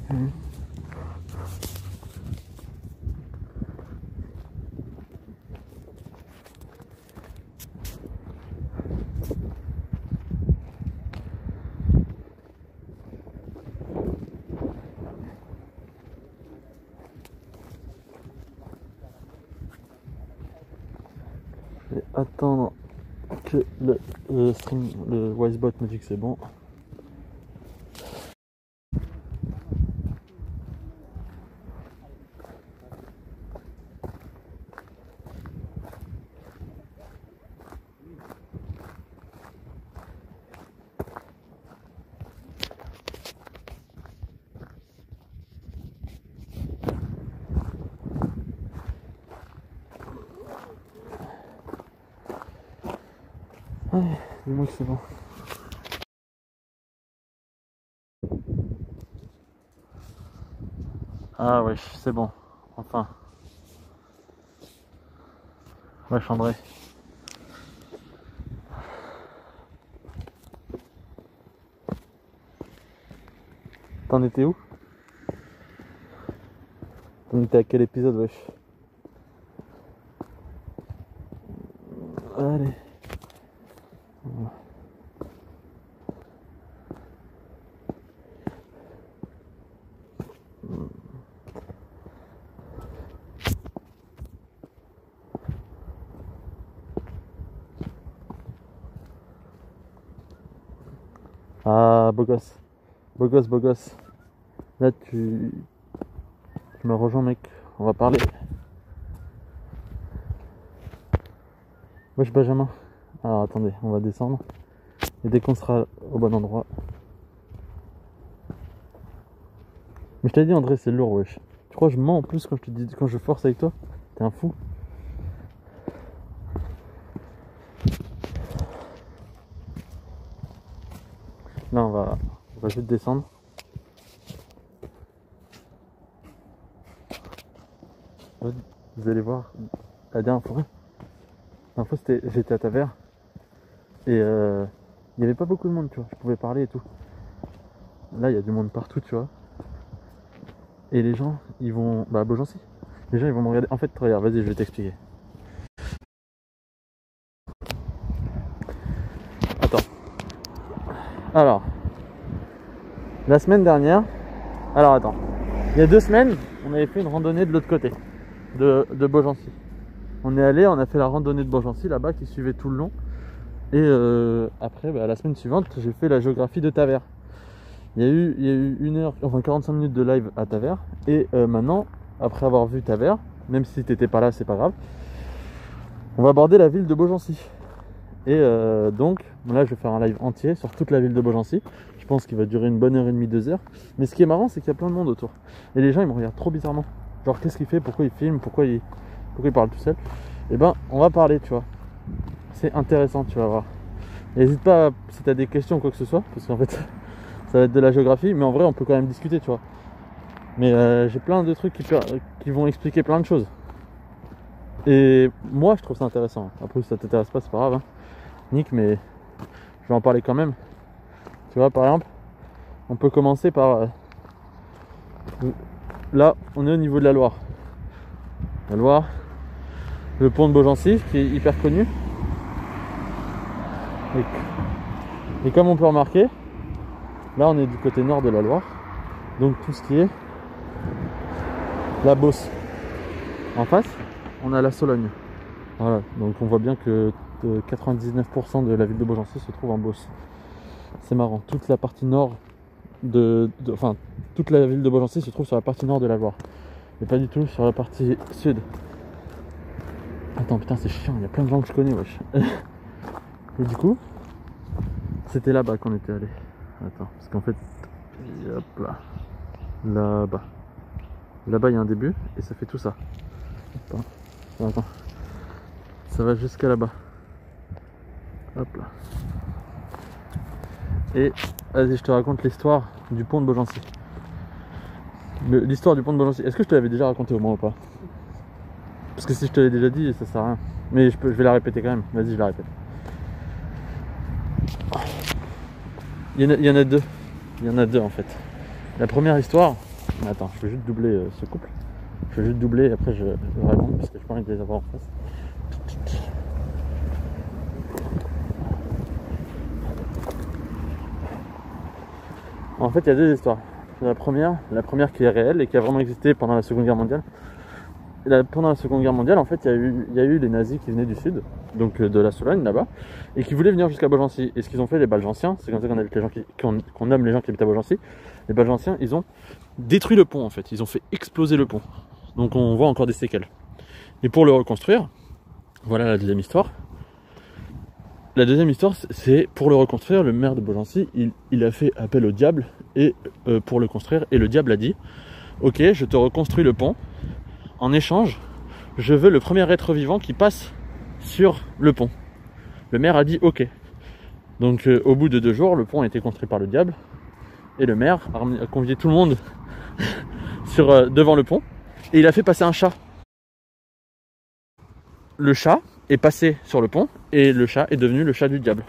Mmh. Et attendre que le stream, le Wisebot me dit que c'est bon. Allez, dis-moi que c'est bon. Ah ouais, c'est bon, enfin. Wesh André. T'en étais où? T'en étais à quel épisode, wesh? Allez. Ah, beau gosse. Beau gosse, beau gosse. Là, tu me rejoins, mec. On va parler. Wesh, Benjamin. Alors, attendez, on va descendre. Et dès qu'on sera au bon endroit. Mais je t'avais dit, André, c'est lourd, wesh. Tu crois que je mens en plus quand je te dis, quand je force avec toi? T'es un fou. Là, on va juste descendre. Vous allez voir, la dernière fois j'étais à Tavers et il n'y avait pas beaucoup de monde, tu vois, je pouvais parler et tout. Là, il y a du monde partout, tu vois. Et les gens, ils vont... Bah, Beaugency. Les gens, ils vont me regarder. En fait, regarde, vas-y, je vais t'expliquer. Attends. Alors, la semaine dernière... Alors, attends. Il y a 2 semaines, on avait fait une randonnée de l'autre côté, de Beaugency. On est allé, on a fait la randonnée de Beaugency là-bas qui suivait tout le long. Et après, bah, la semaine suivante, j'ai fait la géographie de Tavers. Il y a eu 1 heure, enfin 45 minutes de live à Tavers. Et maintenant, après avoir vu Tavers, même si t'étais pas là, c'est pas grave, on va aborder la ville de Beaugency. Et donc, là, je vais faire un live entier sur toute la ville de Beaugency. Je pense qu'il va durer une bonne heure et demie, 2 heures. Mais ce qui est marrant, c'est qu'il y a plein de monde autour. Et les gens, ils me regardent trop bizarrement. Genre, qu'est-ce qu'il fait? Pourquoi il filme? Pourquoi il parle tout seul? Et ben, on va parler, tu vois. C'est intéressant, tu vas voir. N'hésite pas si tu as des questions ou quoi que ce soit, parce qu'en fait ça va être de la géographie, mais en vrai on peut quand même discuter, tu vois. Mais j'ai plein de trucs qui vont expliquer plein de choses. Et moi je trouve ça intéressant. Après si ça t'intéresse pas, c'est pas grave, hein. Nick, mais je vais en parler quand même. Tu vois, par exemple, on peut commencer par... là, on est au niveau de la Loire. La Loire, le pont de Beaugency, qui est hyper connu. Et comme on peut remarquer, là on est du côté nord de la Loire, donc tout ce qui est la Beauce. En face, on a la Sologne. Voilà, donc on voit bien que 99% de la ville de Beaugency se trouve en Beauce. C'est marrant, toute la partie nord enfin, toute la ville de Beaugency se trouve sur la partie nord de la Loire, et pas du tout sur la partie sud. Attends, putain, c'est chiant, il y a plein de gens que je connais, wesh. Et du coup, c'était là-bas qu'on était allé. Attends, parce qu'en fait, hop là, là-bas. Là-bas, il y a un début et ça fait tout ça. Attends. Ça va jusqu'à là-bas. Hop là. Et vas-y, je te raconte l'histoire du pont de Beaugency. L'histoire du pont de Beaugency. Est-ce que je te l'avais déjà raconté au moins ou pas? Parce que si je te l'ai déjà dit, ça sert à rien. Mais je vais la répéter quand même. Vas-y, je la répète. Il y en a deux. Il y en a deux en fait. La première histoire, Attends, je vais juste doubler ce couple. Je vais juste doubler et après je raconte parce que je pas envie de les avoir en face. En fait, il y a deux histoires. La première qui est réelle et qui a vraiment existé pendant la Seconde Guerre mondiale. Pendant la Seconde Guerre mondiale, en fait, il y a eu les nazis qui venaient du sud, donc de la Sologne là-bas, et qui voulaient venir jusqu'à Beaugency. Et ce qu'ils ont fait, les Balgenciens, c'est comme ça qu'on habite les gens qu'on nomme les gens qui habitent à Beaugency. Les Balgenciens, ils ont détruit le pont en fait. Ils ont fait exploser le pont. Donc on voit encore des séquelles. Et pour le reconstruire, voilà la deuxième histoire. La deuxième histoire, c'est pour le reconstruire, le maire de Beaugency, il a fait appel au diable et pour le construire. Et le diable a dit, ok, je te reconstruis le pont. En échange, je veux le premier être vivant qui passe sur le pont. Le maire a dit ok. Donc au bout de 2 jours, le pont a été construit par le diable. Et le maire a convié tout le monde devant le pont. Et il a fait passer un chat. Le chat est passé sur le pont et le chat est devenu le chat du diable.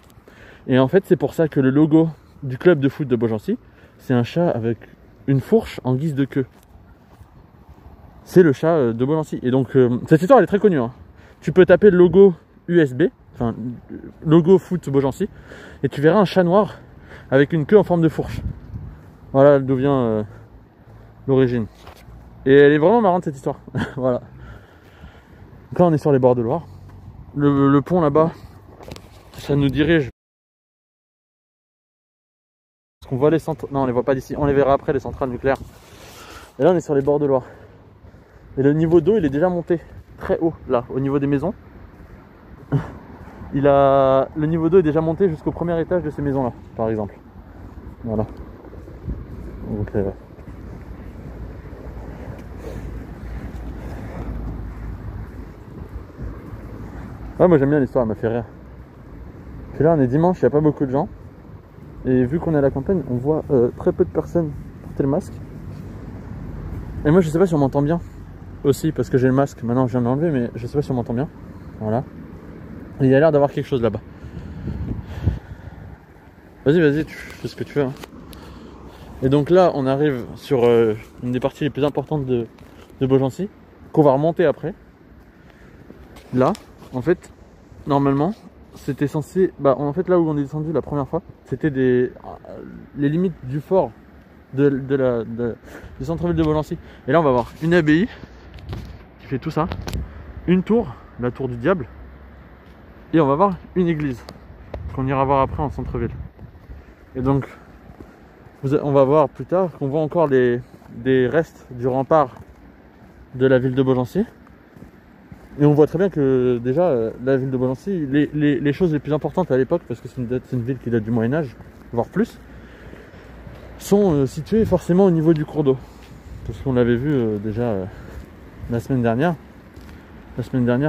Et en fait, c'est pour ça que le logo du club de foot de Beaugency, c'est un chat avec une fourche en guise de queue. C'est le chat de Beaugency. Et donc, cette histoire, elle est très connue. Hein. Tu peux taper le logo USB, enfin, logo foot Beaugency, et tu verras un chat noir avec une queue en forme de fourche. Voilà d'où vient l'origine. Et elle est vraiment marrante, cette histoire. Voilà. Donc là, on est sur les bords de Loire. Le pont là-bas, ça nous dirige. Parce qu'on voit les centrales. Non, on les voit pas d'ici. On les verra après, les centrales nucléaires. Et là, on est sur les bords de Loire. Et le niveau d'eau, il est déjà monté très haut, là, au niveau des maisons. Le niveau d'eau est déjà monté jusqu'au premier étage de ces maisons-là, par exemple. Voilà. Donc, ouais, moi j'aime bien l'histoire, elle m'a fait rire. Puis là, on est dimanche, il n'y a pas beaucoup de gens. Et vu qu'on est à la campagne, on voit très peu de personnes porter le masque. Et moi, je sais pas si on m'entend bien. Aussi parce que j'ai le masque, maintenant je viens de l'enlever, mais je sais pas si on m'entend bien. Voilà. Et il y a l'air d'avoir quelque chose là-bas. Vas-y, tu fais ce que tu veux. Hein. Et donc là, on arrive sur une des parties les plus importantes de Beaugency, qu'on va remonter après. Là, en fait, normalement, c'était censé... en fait, là où on est descendu la première fois, c'était les limites du fort du centre-ville de Beaugency. Et là, on va voir une abbaye fait tout ça, une tour, la tour du diable, et on va voir une église qu'on ira voir après en centre-ville. Et donc on va voir plus tard qu'on voit encore des restes du rempart de la ville de Beaugency, et on voit très bien que déjà la ville de Beaugency, les choses les plus importantes à l'époque, parce que c'est une ville qui date du Moyen-Âge, voire plus, sont situées forcément au niveau du cours d'eau, parce qu'on l'avait vu déjà la semaine dernière,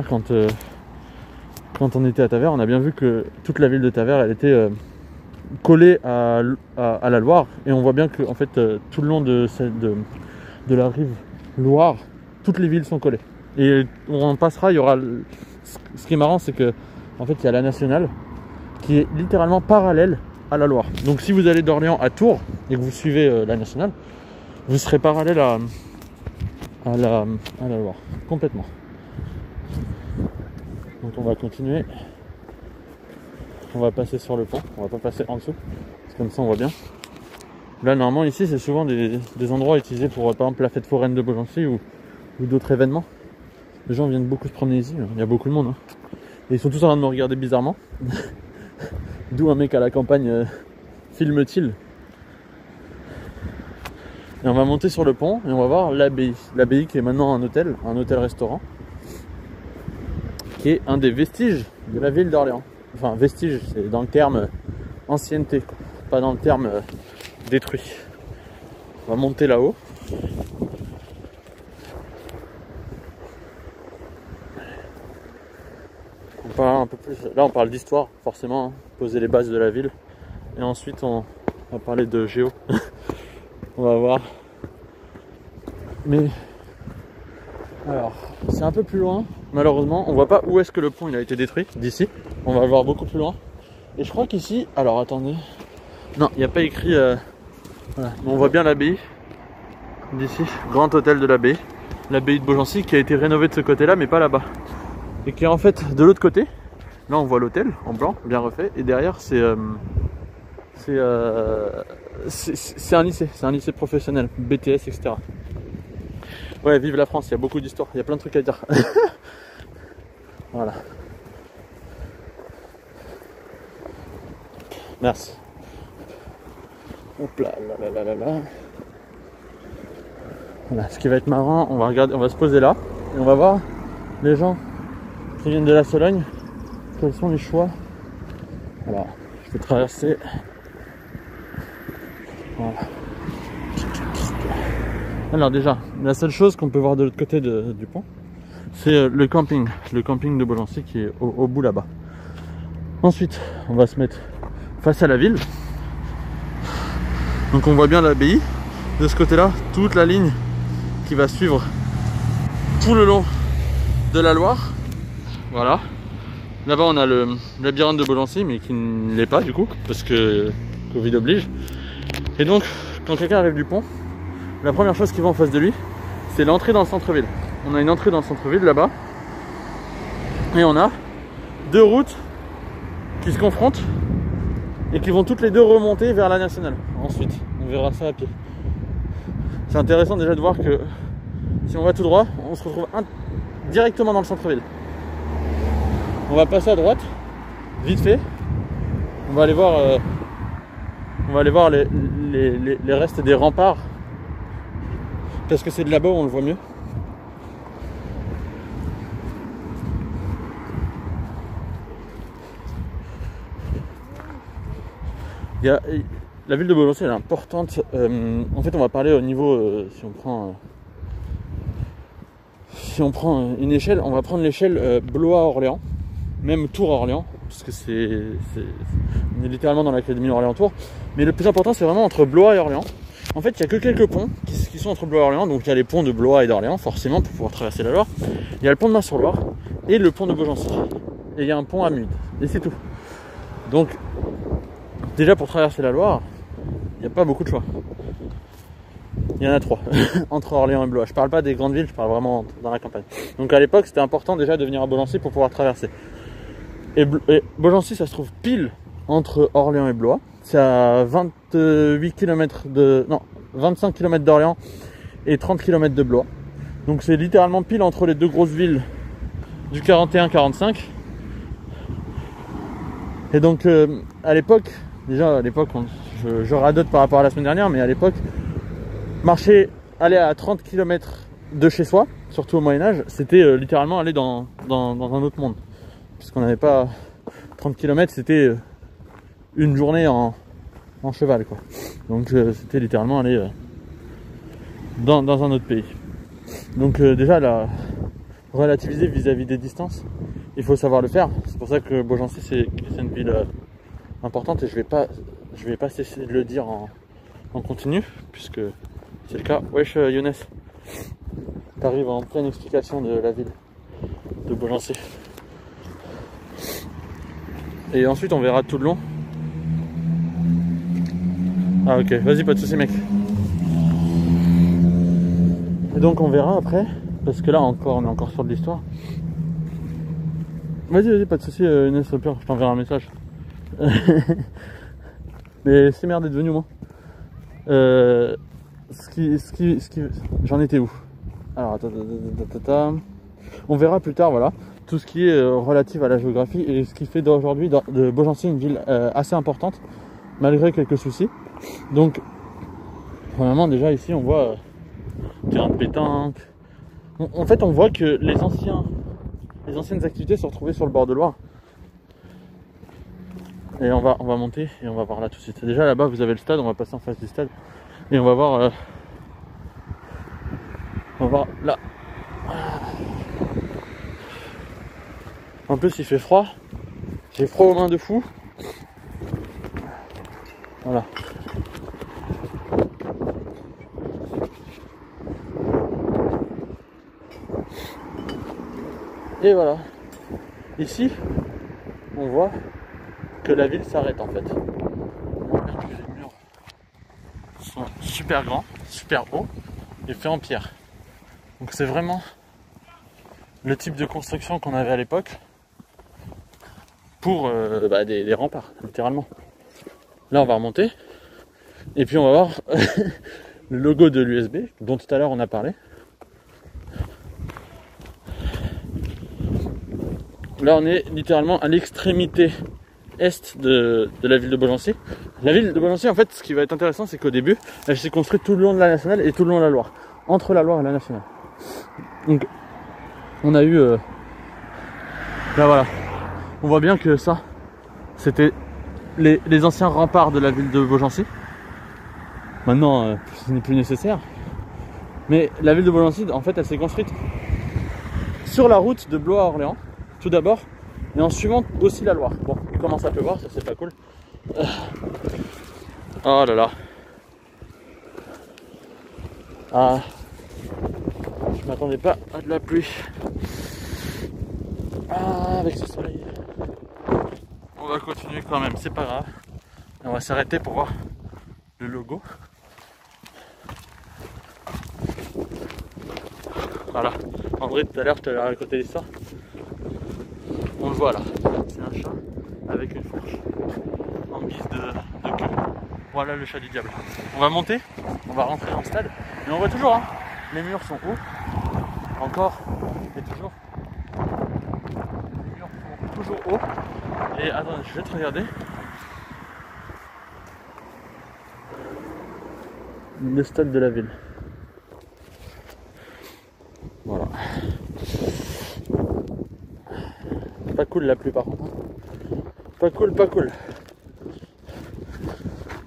quand on était à Tavers, on a bien vu que toute la ville de Tavers, elle était collée à la Loire, et on voit bien que en fait tout le long de la rive Loire, toutes les villes sont collées. Et on en passera, il y aura. Ce qui est marrant, c'est que en fait il y a la nationale qui est littéralement parallèle à la Loire. Donc si vous allez d'Orléans à Tours et que vous suivez la nationale, vous serez parallèle à la Loire, complètement. Donc on va continuer. On va passer sur le pont, on va pas passer en dessous, parce que comme ça on voit bien. Là normalement ici c'est souvent des endroits utilisés pour par exemple la fête foraine de Beaugency ou d'autres événements. Les gens viennent beaucoup se promener ici, il y a beaucoup de monde. Hein. Et ils sont tous en train de me regarder bizarrement. D'où un mec à la campagne filme-t-il. Et on va monter sur le pont et on va voir l'abbaye. L'abbaye qui est maintenant un hôtel-restaurant. Qui est un des vestiges de la ville d'Orléans. Enfin, vestige, c'est dans le terme ancienneté, pas dans le terme détruit. On va monter là-haut. On parle un peu plus. Là, on parle d'histoire, forcément, hein, poser les bases de la ville. Et ensuite, on va parler de géo. On va voir. Mais alors, c'est un peu plus loin. Malheureusement, on voit pas où est-ce que le pont il a été détruit d'ici. On va le voir beaucoup plus loin. Et je crois qu'ici, alors attendez. Non, il n'y a pas écrit. Voilà. Mais on voit bien l'abbaye. d'ici, grand hôtel de l'abbaye de Beaugency, qui a été rénové de ce côté-là, mais pas là-bas. Et qui est en fait de l'autre côté. Là, on voit l'hôtel en blanc, bien refait, et derrière, c'est un lycée professionnel, BTS, etc. Ouais, vive la France, il y a beaucoup d'histoires, il y a plein de trucs à dire. Voilà. Merci. Hop là, là. Voilà, ce qui va être marrant, on va se poser là, et on va voir les gens qui viennent de la Sologne, quels sont les choix. Alors, je vais traverser. Voilà. Alors déjà, la seule chose qu'on peut voir de l'autre côté du pont, c'est le camping de Beaugency qui est au bout là-bas. Ensuite, on va se mettre face à la ville. Donc on voit bien l'abbaye. De ce côté-là, toute la ligne qui va suivre tout le long de la Loire. Voilà. Là-bas, on a le labyrinthe de Beaugency, mais qui ne l'est pas du coup, parce que Covid oblige. Et donc, quand quelqu'un arrive du pont, la première chose qui va en face de lui, c'est l'entrée dans le centre-ville. On a une entrée dans le centre-ville là-bas. Et on a deux routes qui se confrontent et qui vont toutes les deux remonter vers la nationale. Ensuite, on verra ça à pied. C'est intéressant déjà de voir que si on va tout droit, on se retrouve directement dans le centre-ville. On va passer à droite, vite fait. On va aller voir, les restes des remparts. Parce que c'est de là-bas où on le voit mieux. La ville de Beaugency, elle est importante. En fait, on va parler au niveau, si on prend une échelle, on va prendre l'échelle Blois-Orléans, même Tours-Orléans, parce que on est littéralement dans l'académie Orléans-Tours. Mais le plus important, c'est vraiment entre Blois et Orléans. En fait, il n'y a que quelques ponts qui sont entre Blois et Orléans. Donc, il y a les ponts de Blois et d'Orléans, forcément, pour pouvoir traverser la Loire. Il y a le pont de Mas-sur-Loire et le pont de Beaugency. Et il y a un pont à Mude. Et c'est tout. Donc, déjà, pour traverser la Loire, il n'y a pas beaucoup de choix. Il y en a 3, entre Orléans et Blois. Je parle pas des grandes villes, je parle vraiment dans la campagne. Donc, à l'époque, c'était important déjà de venir à Beaugency pour pouvoir traverser. Et Beaugency, ça se trouve pile entre Orléans et Blois. C'est à 25 km d'Orléans et 30 km de Blois. Donc c'est littéralement pile entre les deux grosses villes du 41-45. Et donc à l'époque, je radote par rapport à la semaine dernière, mais à l'époque, marcher, aller à 30 km de chez soi, surtout au Moyen-Âge, c'était littéralement aller dans un autre monde. Puisqu'on n'avait pas 30 km, c'était une journée en cheval, quoi. Donc c'était littéralement aller dans un autre pays. Donc déjà, relativiser vis-à-vis des distances, il faut savoir le faire. C'est pour ça que Beaugency, c'est une ville importante, et je vais pas cesser de le dire en continu, puisque c'est le cas. Wesh Younes, t'arrives en pleine explication de la ville de Beaugency. Et ensuite on verra tout le long. Ah ok, vas-y, pas de soucis mec. Et donc on verra après, parce que là encore on est encore sur de l'histoire. Vas-y, pas de soucis Younes, au pire je t'enverrai un message. Mais c'est merde d'être venu moi. J'en étais où? Alors attends. On verra plus tard, voilà, tout ce qui est relatif à la géographie et ce qui fait d'aujourd'hui de Beaugency une ville assez importante, malgré quelques soucis. Donc, premièrement, déjà ici on voit terrain de pétanque. En fait, on voit que les anciennes activités sont retrouvées sur le bord de Loire. Et on va monter et on va voir là tout de suite. Déjà là-bas vous avez le stade, on va passer en face du stade et on va voir là. En plus il fait froid, j'ai froid aux mains de fou. Voilà. Et voilà. Ici, on voit que la ville s'arrête en fait. Les murs sont super grands, super hauts. est fait en pierre. Donc c'est vraiment le type de construction qu'on avait à l'époque pour des remparts, littéralement. Là on va remonter et puis on va voir le logo de l'USB dont tout à l'heure on a parlé. Là on est littéralement à l'extrémité est de la ville de Beaugency. La ville de Beaugency, en fait, ce qui va être intéressant, c'est qu'au début, elle s'est construite tout le long de la nationale et tout le long de la Loire, entre la Loire et la nationale. Donc on a eu là voilà, on voit bien que ça c'était les anciens remparts de la ville de Beaugency. Maintenant ce n'est plus nécessaire, mais la ville de Beaugency, en fait, elle s'est construite sur la route de Blois à Orléans tout d'abord, et en suivant aussi la Loire. Bon, il commence à pleuvoir, ça c'est pas cool. Oh là là. Ah, je m'attendais pas à de la pluie. Ah, avec ce soleil. On va continuer quand même, c'est pas grave. On va s'arrêter pour voir le logo. Voilà, André, tout à l'heure je t'avais raconté l'histoire. On le voit là, c'est un chat avec une fourche en guise de queue. Voilà le chat du diable. On va monter, on va rentrer dans le stade. Mais on voit toujours, hein, les murs sont hauts. Encore et toujours. Les murs sont toujours hauts. Et attends, je vais te regarder. Le stade de la ville. Voilà. Pas cool la pluie par contre. Pas cool, pas cool.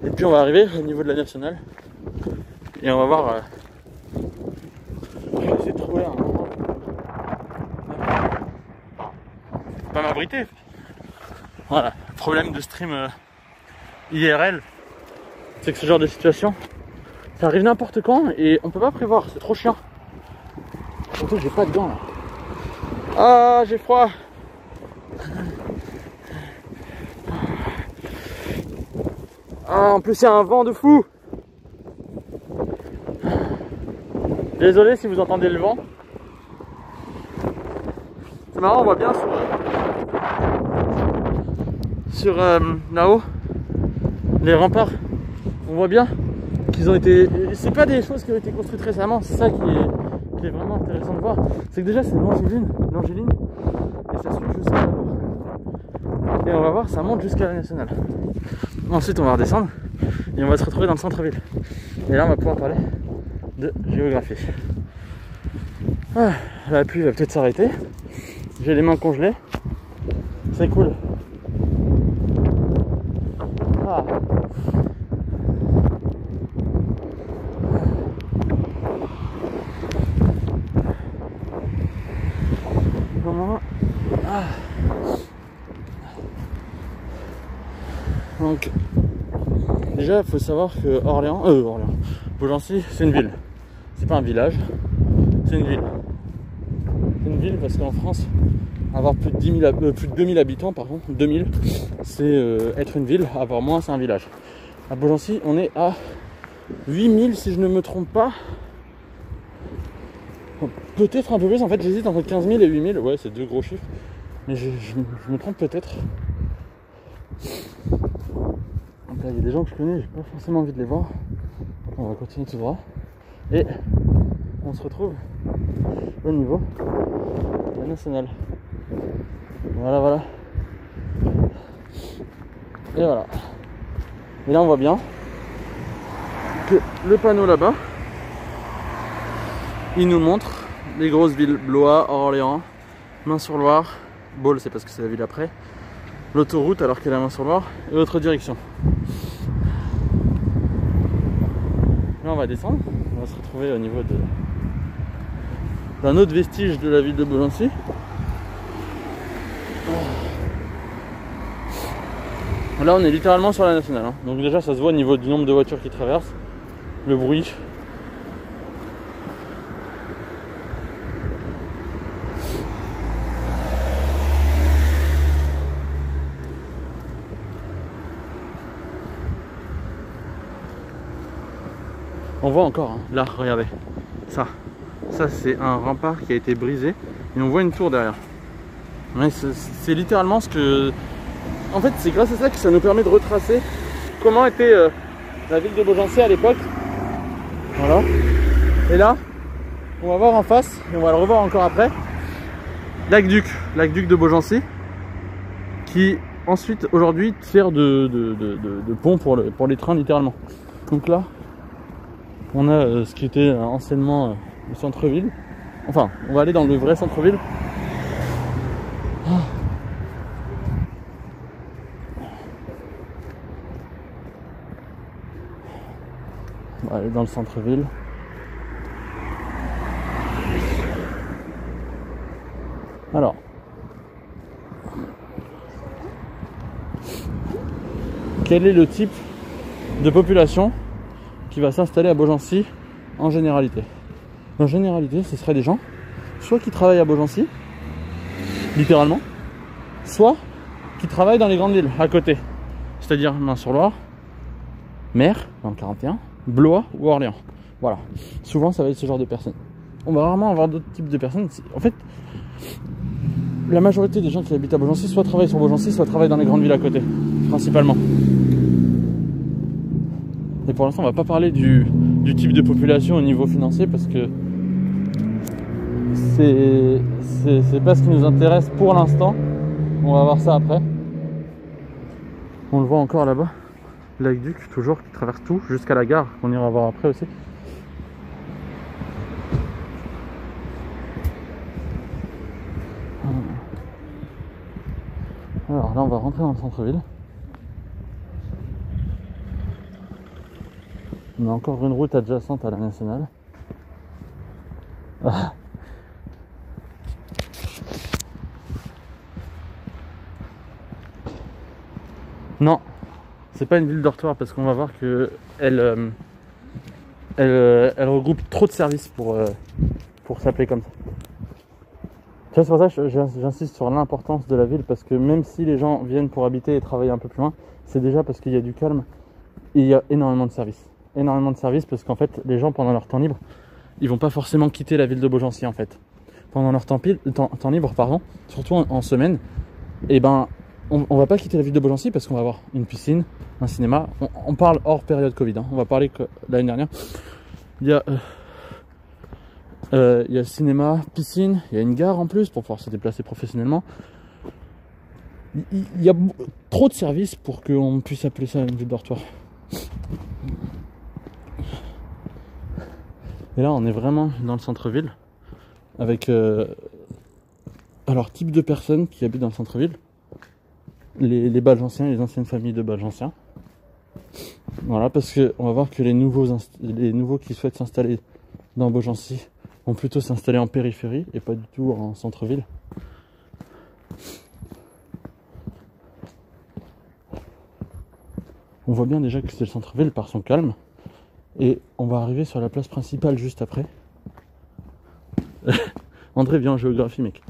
Et puis on va arriver au niveau de la nationale. Et on va voir. Je vais essayer de trouver un endroit. Pas m'abriter. Voilà. Le problème de stream IRL, c'est que ce genre de situation, ça arrive n'importe quand et on peut pas prévoir. C'est trop chiant. Surtout que j'ai pas de gants là. Ah, j'ai froid. Ah, en plus il y a un vent de fou. Désolé si vous entendez le vent. C'est marrant, on voit bien sur là-haut les remparts. On voit bien qu'ils ont été. C'est pas des choses qui ont été construites récemment. C'est ça qui est vraiment intéressant de voir. C'est que déjà c'est l'Angéline, et ça suit jusqu'à la Loire. Et on va voir, ça monte jusqu'à la nationale. Ensuite on va redescendre et on va se retrouver dans le centre-ville. Et là on va pouvoir parler de géographie. Ah, la pluie va peut-être s'arrêter. J'ai les mains congelées. C'est cool. Ah. Comment? Ah. Donc déjà il faut savoir que Beaugency c'est une ville, c'est pas un village, c'est une ville. C'est une ville parce qu'en France, avoir plus de 2000 habitants, pardon, 2000, c'est être une ville, avoir moins c'est un village. À Beaugency on est à 8000 si je ne me trompe pas. Peut-être un peu plus, en fait j'hésite entre 15 000 et 8 000, ouais c'est deux gros chiffres, mais je me trompe peut-être. Donc là il y a des gens que je connais, j'ai pas forcément envie de les voir. Donc on va continuer tout droit et on se retrouve au niveau de la nationale. Voilà, voilà. Et voilà. Et là on voit bien que le panneau là-bas, il nous montre les grosses villes, Blois, Orléans, Main-sur-Loire, Baule c'est parce que c'est la ville après, l'autoroute alors qu'elle est à Main-sur-Loire, et autre direction. Là on va descendre, on va se retrouver au niveau d'un autre vestige de la ville de Beaugency. Là on est littéralement sur la nationale, hein. Donc déjà ça se voit au niveau du nombre de voitures qui traversent, le bruit. On voit encore, hein. Là regardez, ça. Ça, c'est un rempart qui a été brisé et on voit une tour derrière. Ouais, c'est littéralement ce que... En fait, c'est grâce à ça que ça nous permet de retracer comment était la ville de Beaugency à l'époque. Voilà. Et là, on va voir en face, et on va le revoir encore après, l'aqueduc de Beaugency, qui ensuite aujourd'hui sert de pont pour les trains littéralement. Donc là, on a ce qui était anciennement le centre-ville. Enfin, on va aller dans le vrai centre-ville. On va aller dans le centre-ville. Alors, quel est le type de population qui va s'installer à Beaugency en généralité? En généralité, ce seraient des gens soit qui travaillent à Beaugency, littéralement, soit qui travaillent dans les grandes villes à côté, c'est-à-dire Main-sur-Loire, Mer, dans le 41, Blois ou Orléans. Voilà, souvent ça va être ce genre de personnes. On va rarement avoir d'autres types de personnes. En fait, la majorité des gens qui habitent à Beaugency soit travaillent sur Beaugency, soit travaillent dans les grandes villes à côté, principalement. Et pour l'instant, on va pas parler du type de population au niveau financier parce que c'est pas ce qui nous intéresse pour l'instant. On va voir ça après. On le voit encore là-bas, l'aqueduc toujours qui traverse tout jusqu'à la gare, qu'on ira voir après aussi. Alors là, on va rentrer dans le centre-ville. On a encore une route adjacente à la nationale. Ah. Non, c'est pas une ville dortoir parce qu'on va voir que elle regroupe trop de services pour s'appeler comme ça. C'est pour ça que j'insiste sur l'importance de la ville parce que même si les gens viennent pour habiter et travailler un peu plus loin, c'est déjà parce qu'il y a du calme et il y a énormément de services. Énormément de services parce qu'en fait, les gens pendant leur temps libre, ils vont pas forcément quitter la ville de Beaugency en fait. Pendant leur temps libre, pardon, surtout en semaine, et ben on va pas quitter la ville de Beaugency parce qu'on va avoir une piscine, un cinéma. On parle hors période Covid, hein. On va parler que l'année dernière. Il y a cinéma, piscine, il y a une gare en plus pour pouvoir se déplacer professionnellement. Il y a trop de services pour qu'on puisse appeler ça une ville dortoir. Et là, on est vraiment dans le centre-ville avec alors type de personnes qui habitent dans le centre-ville. Les Balgenciens, les anciennes familles de Balgenciens. Voilà, parce que on va voir que les nouveaux qui souhaitent s'installer dans Beaugency vont plutôt s'installer en périphérie et pas du tout en centre-ville. On voit bien déjà que c'est le centre-ville par son calme. Et on va arriver sur la place principale juste après. André, viens en géographie, mec.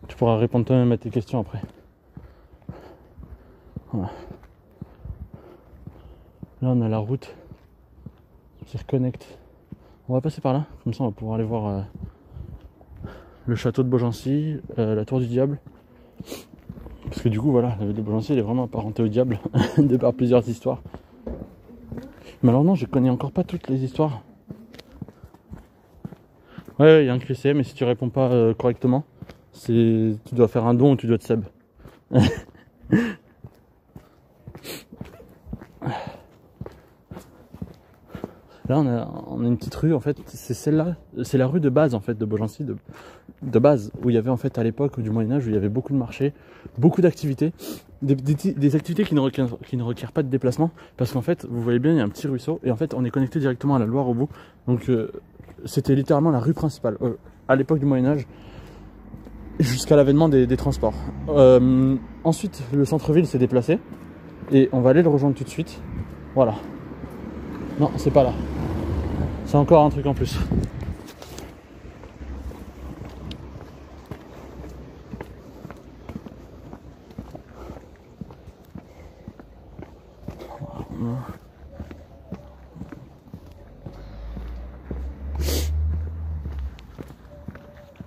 Tu pourras répondre toi-même à tes questions après. Voilà. Là, on a la route qui reconnecte. On va passer par là, comme ça on va pouvoir aller voir le château de Beaugency, la tour du diable. Parce que du coup, voilà, la ville de Beaugency, elle est vraiment apparentée au diable, de par plusieurs histoires. Mais alors non, je connais encore pas toutes les histoires. Ouais, il y a un QCM, mais si tu réponds pas correctement, tu dois faire un don ou tu dois te sub. Là, on a une petite rue, en fait, c'est celle-là, c'est la rue de base, en fait, de Beaugency, de base, où il y avait, en fait, à l'époque du Moyen-Âge, où il y avait beaucoup de marchés, beaucoup d'activités, des activités qui ne requièrent pas de déplacement, parce qu'en fait, vous voyez bien, il y a un petit ruisseau, et en fait, on est connecté directement à la Loire au bout, donc c'était littéralement la rue principale, à l'époque du Moyen-Âge, jusqu'à l'avènement des transports. Ensuite, le centre-ville s'est déplacé, et on va aller le rejoindre tout de suite, voilà. Non, c'est pas là. C'est encore un truc en plus.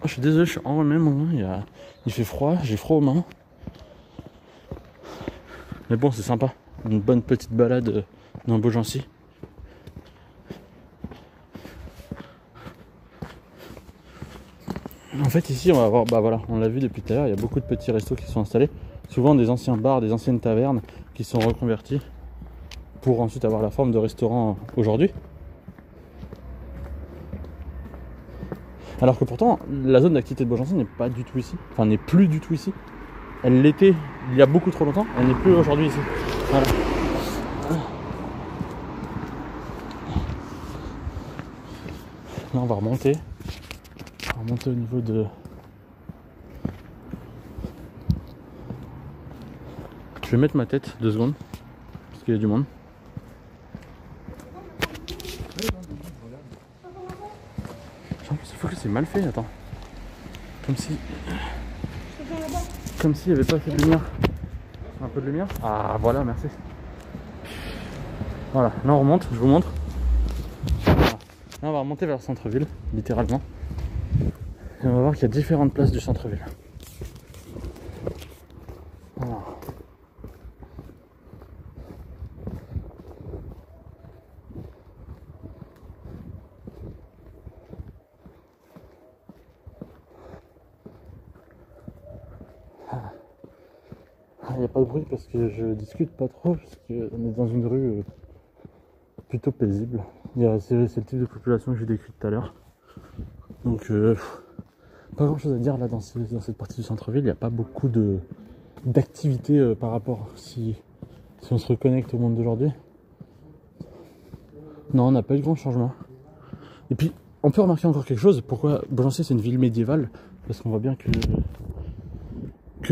Oh, je suis désolé, je suis enrhumé, il fait froid, j'ai froid aux mains. Mais bon, c'est sympa. Une bonne petite balade dans Beaugency. En fait, ici, on va avoir, bah voilà, on l'a vu depuis tout à l'heure, il y a beaucoup de petits restos qui sont installés. Souvent des anciens bars, des anciennes tavernes qui sont reconvertis pour ensuite avoir la forme de restaurant aujourd'hui. Alors que pourtant, la zone d'activité de Beaugency n'est pas du tout ici. Enfin, n'est plus du tout ici. Elle l'était il y a beaucoup trop longtemps, elle n'est plus aujourd'hui ici. Voilà. Là, on va remonter. On va remonter au niveau de... Je vais mettre ma tête 2 secondes, parce qu'il y a du monde. En plus, il faut que c'est mal fait, attends. Comme si... Comme s'il n'y avait pas assez de lumière. Un peu de lumière. Ah, voilà, merci. Voilà, là on remonte, je vous montre. Voilà. Là on va remonter vers le centre-ville, littéralement. Et on va voir qu'il y a différentes places du centre-ville. Voilà. Il n'y a pas de bruit parce que je discute pas trop, parce qu'on est dans une rue plutôt paisible. C'est le type de population que j'ai décrit tout à l'heure. Donc pas grand chose à dire là dans cette partie du centre-ville. Il n'y a pas beaucoup d'activités par rapport si on se reconnecte au monde d'aujourd'hui. Non, on n'a pas eu de grand changement. Et puis on peut remarquer encore quelque chose. Pourquoi Beaugency c'est une ville médiévale? Parce qu'on voit bien que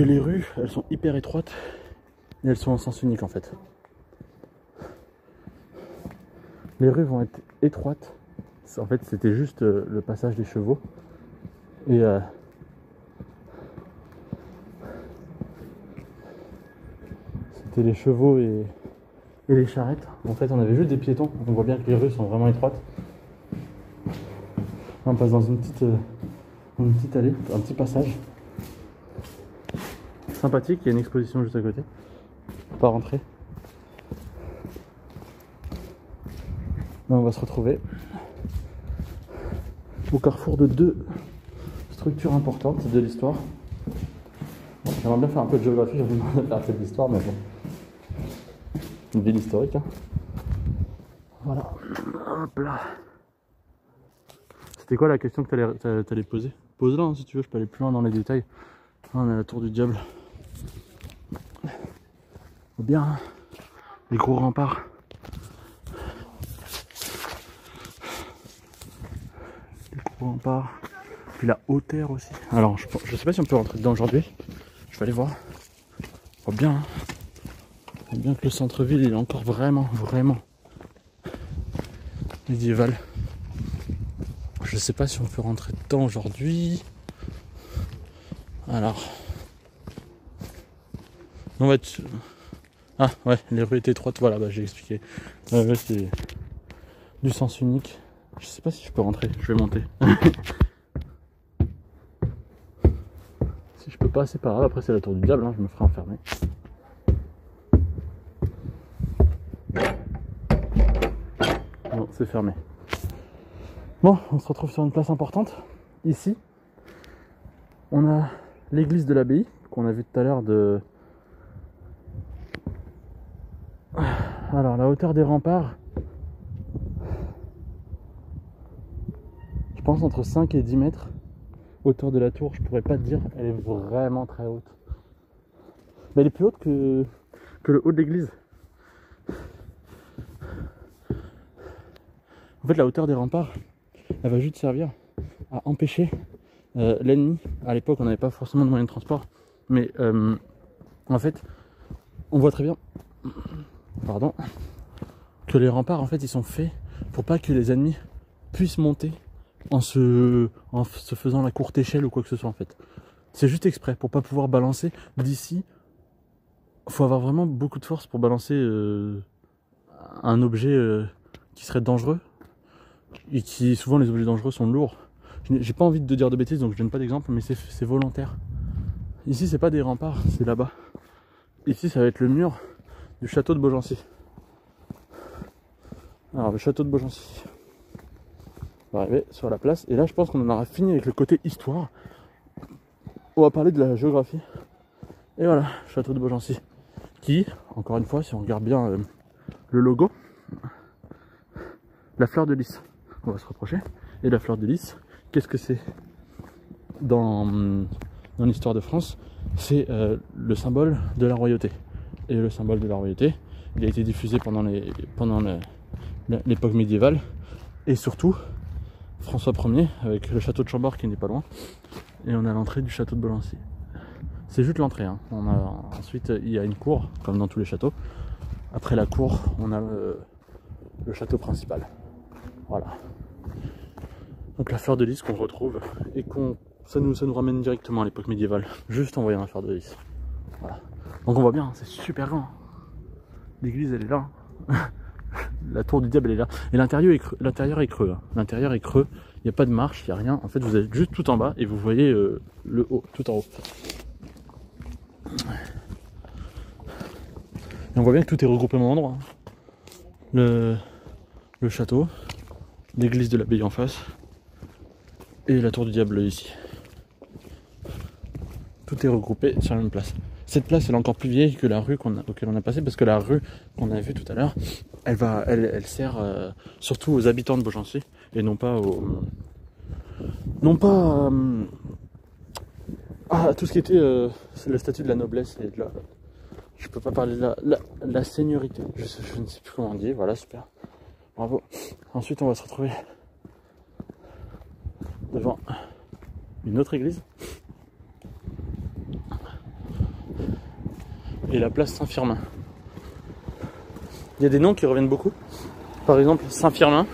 les rues elles sont hyper étroites et elles sont en sens unique en fait. Les rues vont être étroites. En fait c'était juste le passage des chevaux. Et c'était les chevaux et les charrettes. En fait on avait juste des piétons. On voit bien que les rues sont vraiment étroites. On passe dans une petite allée, un petit passage. Sympathique, il y a une exposition juste à côté. On va pas rentrer. Là, on va se retrouver au carrefour de 2 structures importantes de l'histoire. Bon, j'aimerais bien faire un peu de géographie, j'aimerais bien faire un peu d'histoire, mais bon. Une ville historique. Hein. Voilà. Hop là. C'était quoi la question que t'allais poser? Pose-la hein, si tu veux, je peux aller plus loin dans les détails. Là, on est à la tour du diable. Bien, hein. Les gros remparts. Les gros remparts. Puis la hauteur aussi. Alors, je sais pas si on peut rentrer dedans aujourd'hui. Je vais aller voir. On voit bien, hein. On voit bien que le centre-ville il est encore vraiment médiéval. Je sais pas si on peut rentrer dedans aujourd'hui. Alors. On va être... Ah ouais, les rues étaient étroites, voilà, bah, j'ai expliqué. C'est du sens unique. Je sais pas si je peux rentrer, je vais monter. Si je peux pas, c'est pas grave, après c'est la tour du diable, hein, je me ferai enfermer. Bon, c'est fermé. Bon, on se retrouve sur une place importante. Ici, on a l'église de l'abbaye, qu'on a vu tout à l'heure de... Alors, la hauteur des remparts, je pense entre 5 et 10 mètres. Hauteur de la tour, je pourrais pas te dire, elle est vraiment très haute. Mais elle est plus haute que le haut de l'église. En fait, la hauteur des remparts, elle va juste servir à empêcher l'ennemi. À l'époque, on n'avait pas forcément de moyens de transport, mais en fait, on voit très bien... Pardon, que les remparts en fait ils sont faits pour pas que les ennemis puissent monter en se faisant la courte échelle ou quoi que ce soit en fait. C'est juste exprès pour pas pouvoir balancer d'ici. Faut avoir vraiment beaucoup de force pour balancer un objet qui serait dangereux et qui souvent les objets dangereux sont lourds. J'ai pas envie de dire de bêtises, donc je donne pas d'exemple, mais c'est volontaire. Ici, c'est pas des remparts, c'est là-bas. Ici, ça va être le mur du château de Beaugency. Alors, le château de Beaugency. On va arriver sur la place, et là, je pense qu'on en aura fini avec le côté histoire. On va parler de la géographie. Et voilà, château de Beaugency. Qui, encore une fois, si on regarde bien le logo, la fleur de lys. On va se rapprocher. Et la fleur de lys, qu'est-ce que c'est dans l'histoire de France? C'est le symbole de la royauté. Et le symbole de la royauté, il a été diffusé pendant l'époque médiévale. Et surtout, François Ier, avec le château de Chambord qui n'est pas loin. Et on a l'entrée du château de Beaugency. C'est juste l'entrée. Hein. Ensuite, il y a une cour, comme dans tous les châteaux. Après la cour, on a le château principal. Voilà. Donc la fleur de lys qu'on retrouve et ça nous ramène directement à l'époque médiévale, juste en voyant la fleur de lys. Voilà. Donc on voit bien, c'est super grand. L'église elle est là. La tour du diable elle est là. Et l'intérieur est creux. L'intérieur est creux. Hein. L'intérieur est creux. Il n'y a pas de marche, il n'y a rien. En fait vous êtes juste tout en bas et vous voyez le haut, tout en haut. Et on voit bien que tout est regroupé au même endroit. Le château, l'église de l'abbaye en face. Et la tour du diable ici. Tout est regroupé sur la même place. Cette place elle est encore plus vieille que la rue auquel on a passé, parce que la rue qu'on a vue tout à l'heure, elle sert surtout aux habitants de Beaugency et non pas à tout ce qui était le statut de la noblesse et de la. Je peux pas parler de la seigneurie. Je ne sais plus comment on dit. Voilà, super. Bravo. Ensuite on va se retrouver devant une autre église et la place Saint-Firmin. Il y a des noms qui reviennent beaucoup. Par exemple, Saint-Firmin,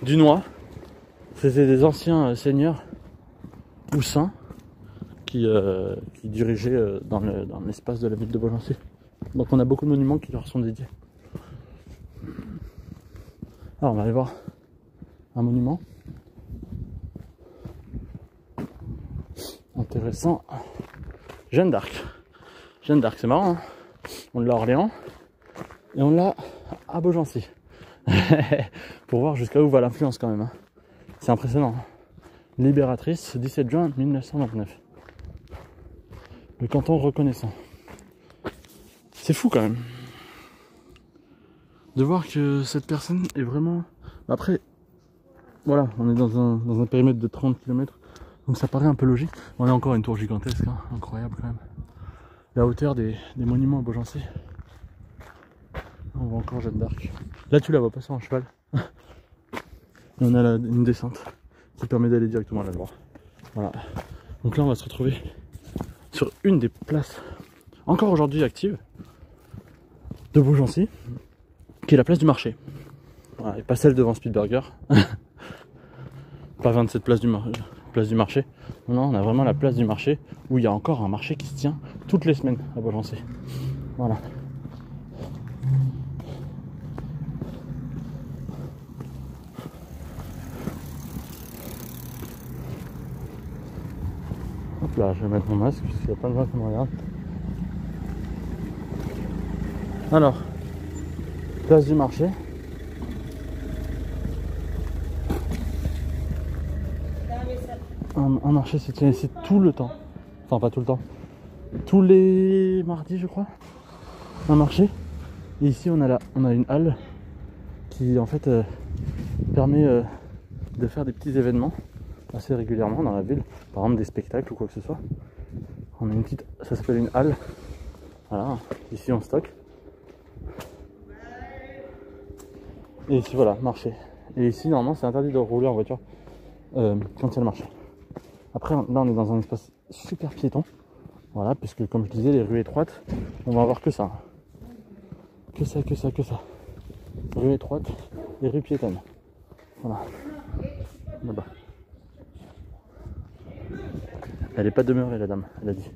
Dunois, c'était des anciens seigneurs ou saints qui dirigeaient dans l'espace de la ville de Beaugency. Donc on a beaucoup de monuments qui leur sont dédiés. Alors on va aller voir un monument intéressant. Jeanne d'Arc. Jeanne d'Arc, c'est marrant, hein, on l'a à Orléans et on l'a à Beaugency. Pour voir jusqu'à où va l'influence quand même. Hein. C'est impressionnant. Libératrice, 17 juin 1929. Le canton reconnaissant. C'est fou quand même. De voir que cette personne est vraiment... Après, voilà, on est dans un périmètre de 30 km. Donc ça paraît un peu logique. On a encore une tour gigantesque, hein, incroyable quand même. La hauteur des monuments à Beaugency. On voit encore Jeanne d'Arc. Là tu la vois passer en cheval. Et on a une descente qui permet d'aller directement à la droite. Voilà. Donc là on va se retrouver sur une des places encore aujourd'hui actives de Beaugency, qui est la place du marché. Voilà, et pas celle devant Speedburger. Pas 27 places du marché. Non, on a vraiment la place du marché où il y a encore un marché qui se tient toutes les semaines à Beaugency. Voilà. Hop là, je vais mettre mon masque parce qu'il y a plein de gens qui me regardent. Alors, place du marché. Un marché se tient ici tout le temps. Enfin, pas tout le temps. Tous les mardis, je crois. Un marché. Et ici, on a une halle qui, en fait, permet de faire des petits événements assez régulièrement dans la ville. Par exemple, des spectacles ou quoi que ce soit. On a une petite... Ça s'appelle une halle. Voilà. Ici, on stocke. Et ici, voilà, marché. Et ici, normalement, c'est interdit de rouler en voiture quand il y a le marché. Après, là, on est dans un espace super piéton. Voilà, puisque comme je disais, les rues étroites, on va avoir que ça. Que ça, que ça, que ça. Rues étroites et rues piétonnes. Voilà. Là-bas. Elle n'est pas demeurée, la dame, elle a dit.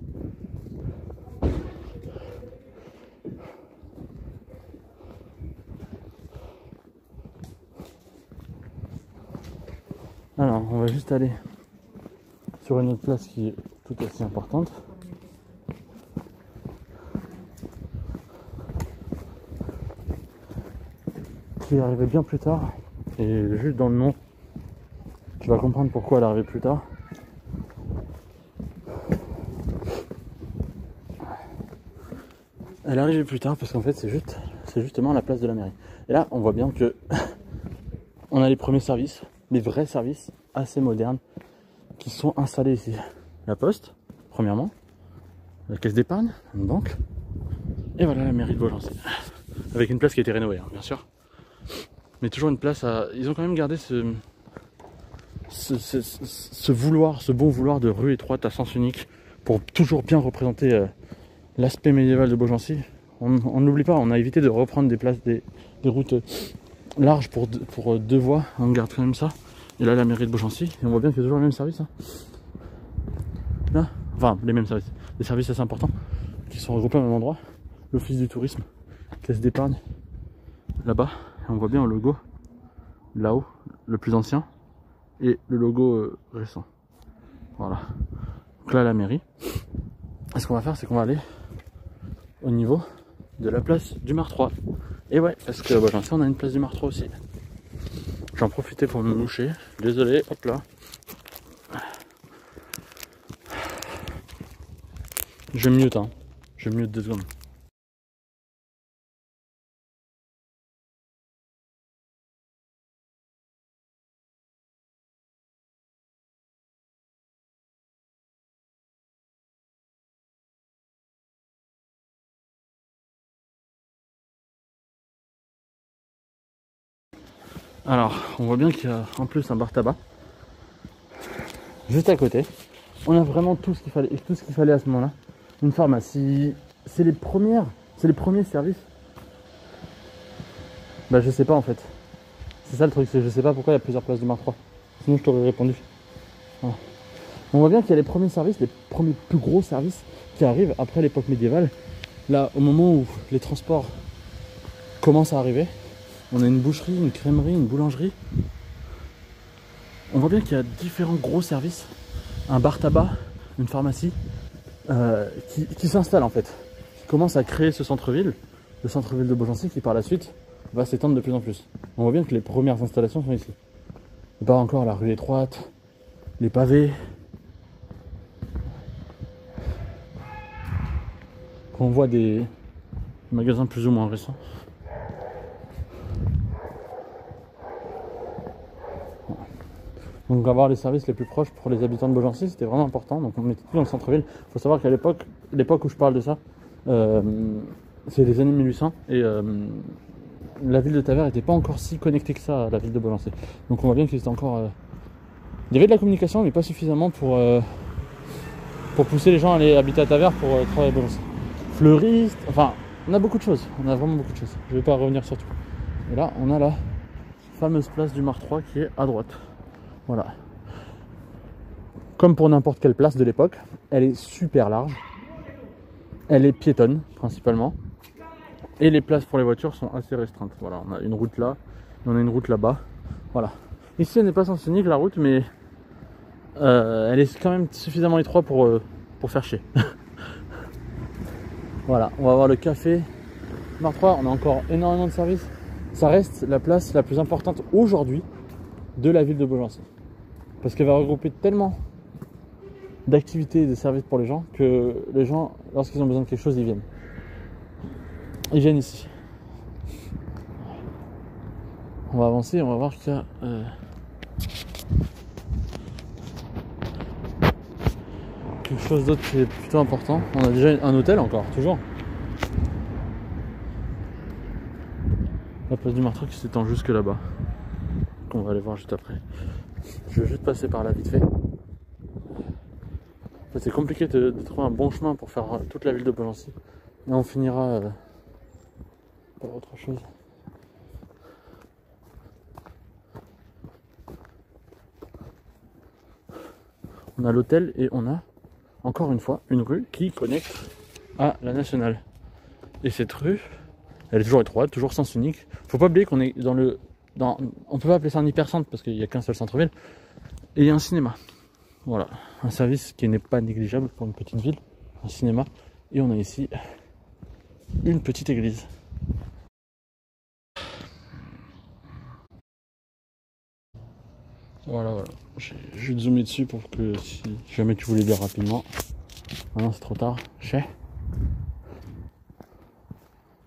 Alors, on va juste aller sur une autre place qui est tout aussi importante. Qui est arrivée bien plus tard. Et juste dans le nom, tu vas comprendre pourquoi elle est arrivée plus tard. Elle est arrivée plus tard parce qu'en fait c'est justement la place de la mairie. Et là on voit bien que on a les premiers services, les vrais services assez modernes qui sont installés ici. La poste, premièrement, la caisse d'épargne, une banque, et voilà la mairie de Beaugency. Avec une place qui a été rénovée, hein, bien sûr. Mais toujours une place à... Ils ont quand même gardé ce bon vouloir de rue étroite à sens unique pour toujours bien représenter l'aspect médiéval de Beaugency. On n'oublie pas, on a évité de reprendre des places, des routes larges pour deux voies. On garde quand même ça. Et là, la mairie de Beaugency, et on voit bien qu'il y a toujours le même service. Hein. Là, enfin, les mêmes services. Des services assez importants qui sont regroupés au même endroit. L'office du tourisme, caisse d'épargne, là-bas. Et on voit bien le logo, là-haut, le plus ancien, et le logo récent. Voilà. Donc là, la mairie. Et ce qu'on va faire, c'est qu'on va aller au niveau de la place du Mar 3. Et ouais, parce que Beaugency, on a une place du Mar 3 aussi. J'en profitais pour me moucher. Désolé, hop là. Je mute, hein. Je mute 2 secondes. Alors, on voit bien qu'il y a en plus un bar tabac juste à côté. On a vraiment tout ce qu'il fallait à ce moment-là. Une pharmacie, c'est les premiers services. Bah je sais pas en fait. C'est ça le truc, c'est que je sais pas pourquoi il y a plusieurs places du Mar 3. Sinon je t'aurais répondu. Voilà. On voit bien qu'il y a les premiers services, les premiers plus gros services qui arrivent après l'époque médiévale. Là, au moment où les transports commencent à arriver, on a une boucherie, une crèmerie, une boulangerie. On voit bien qu'il y a différents gros services. Un bar tabac, une pharmacie, qui s'installe en fait. Qui commence à créer ce centre-ville, le centre-ville de Beaugency, qui par la suite va s'étendre de plus en plus. On voit bien que les premières installations sont ici. Et pas encore la rue étroite, les pavés. On voit des magasins plus ou moins récents. Donc avoir les services les plus proches pour les habitants de Beaugency, c'était vraiment important. Donc on était plus dans le centre-ville. Il faut savoir qu'à l'époque où je parle de ça, c'est les années 1800 et la ville de Tavers n'était pas encore si connectée que ça à la ville de Beaugency. Donc on voit bien qu'il était encore... Il y avait de la communication mais pas suffisamment pour pousser les gens à aller habiter à Tavers pour travailler à Beaugency. Fleuriste, enfin on a beaucoup de choses, on a vraiment beaucoup de choses. Je ne vais pas revenir sur tout. Et là on a la fameuse place du Mar 3 qui est à droite. Voilà. Comme pour n'importe quelle place de l'époque, elle est super large. Elle est piétonne principalement. Et les places pour les voitures sont assez restreintes. Voilà, on a une route là, et on a une route là-bas. Voilà. Ici elle n'est pas sens unique la route, mais elle est quand même suffisamment étroite pour faire chier. Voilà, on va voir le café Mar 3, on a encore énormément de services. Ça reste la place la plus importante aujourd'hui de la ville de Beaugency. Parce qu'elle va regrouper tellement d'activités et de services pour les gens que les gens, lorsqu'ils ont besoin de quelque chose, ils viennent. Ils viennent ici. On va avancer, on va voir qu'il y a quelque chose d'autre qui est plutôt important. On a déjà un hôtel encore, toujours. La place du Mar 3 qui s'étend jusque là-bas. Qu'on va aller voir juste après. Je vais juste passer par là vite fait. En fait, c'est compliqué de trouver un bon chemin pour faire toute la ville de Beaugency. Et on finira par autre chose. On a l'hôtel et on a encore une fois une rue qui connecte à la nationale. Et cette rue, elle est toujours étroite, toujours sens unique. Faut pas oublier qu'on est dans le... on peut pas appeler ça un hypercentre parce qu'il n'y a qu'un seul centre-ville. Et il y a un cinéma. Voilà, un service qui n'est pas négligeable pour une petite ville, un cinéma. Et on a ici une petite église. Voilà, j'ai zoomé dessus pour que si jamais tu voulais lire rapidement. Maintenant c'est trop tard.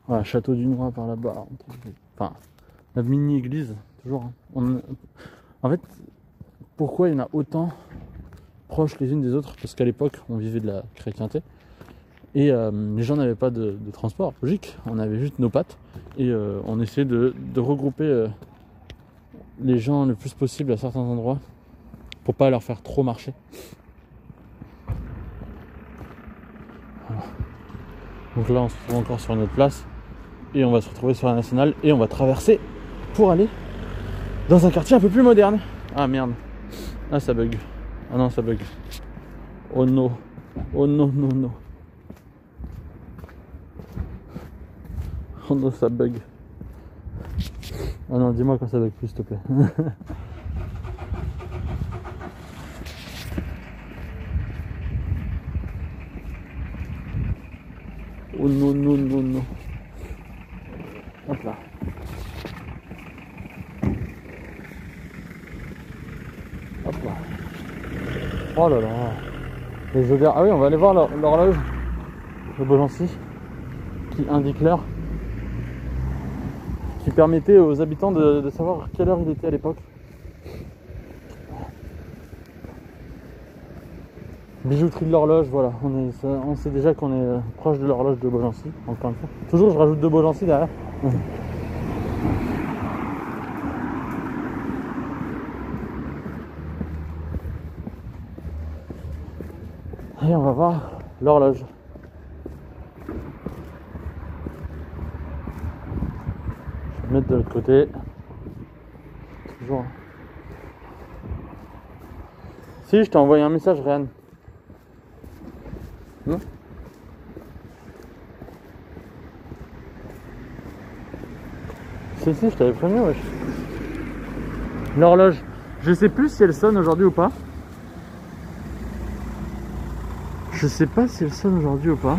Voilà, château du Noir par là-bas. Enfin, la mini-église, toujours. En fait, pourquoi il y en a autant proches les unes des autres? Parce qu'à l'époque, on vivait de la chrétienté. Et les gens n'avaient pas de transport, logique. On avait juste nos pattes. Et on essayait de regrouper les gens le plus possible à certains endroits pour pas leur faire trop marcher. Voilà. Donc là, on se retrouve encore sur notre place. Et on va se retrouver sur la nationale. Et on va traverser pour aller dans un quartier un peu plus moderne. Ah merde. Ah, ça bug. Ah non, ça bug. Oh non. Oh non, non, non. Oh non, ça bug. Ah non, dis-moi quand ça bug plus, s'il te plaît. Oh non, non, non, non. Hop là. Hop là. Oh là là. Les odeurs. Ah oui, on va aller voir l'horloge de Beaugency qui indique l'heure, qui permettait aux habitants de savoir quelle heure il était à l'époque. Bijouterie de l'horloge, voilà. On sait déjà qu'on est proche de l'horloge de Beaugency, encore une fois. Toujours, je rajoute de Beaugency derrière. Et on va voir l'horloge. Je vais mettre de l'autre côté. Toujours. Si, je t'ai envoyé un message, Réan. Non ? Si, je t'avais prévenu, wesh. L'horloge. Je sais plus si elle sonne aujourd'hui ou pas. Je sais pas si elle sonne aujourd'hui ou pas.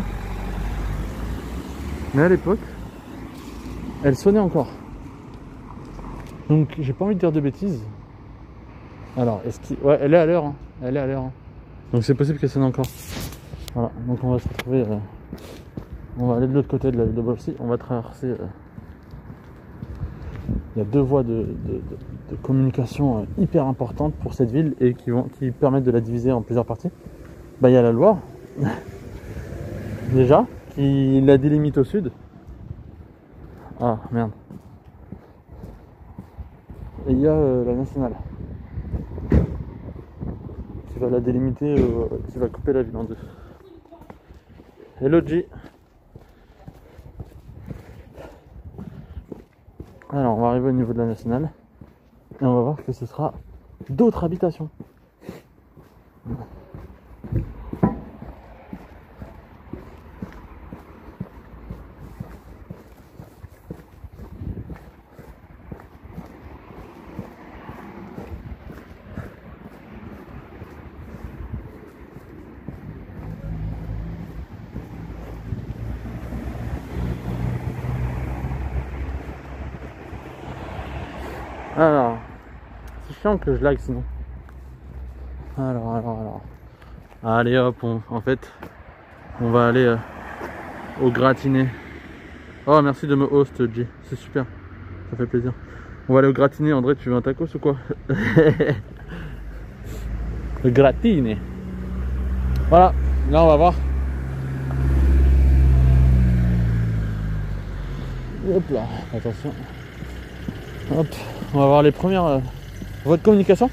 Mais à l'époque, elle sonnait encore. Donc j'ai pas envie de dire de bêtises. Alors, ouais, elle est à l'heure. Hein. Elle est à l'heure. Hein. Donc c'est possible qu'elle sonne encore. Voilà, donc on va se retrouver. On va aller de l'autre côté de la ville de Beaugency. On va traverser. Il y a deux voies de communication hyper importantes pour cette ville et qui permettent de la diviser en plusieurs parties. Bah, il y a la Loire, déjà, qui la délimite au sud. Ah merde. Et il y a la nationale qui va la délimiter, qui va couper la ville en deux. Hello G. Alors on va arriver au niveau de la nationale et on va voir que ce sera d'autres habitations. Alors, c'est chiant que je lag sinon. Alors. Allez hop, en fait, on va aller au gratiné. Oh, merci de me host, G. C'est super, ça fait plaisir. On va aller au gratiné. André, tu veux un tacos ou quoi? Le gratiné. Voilà, là on va voir. Hop là, attention. Hop, on va voir les premières voies de communication.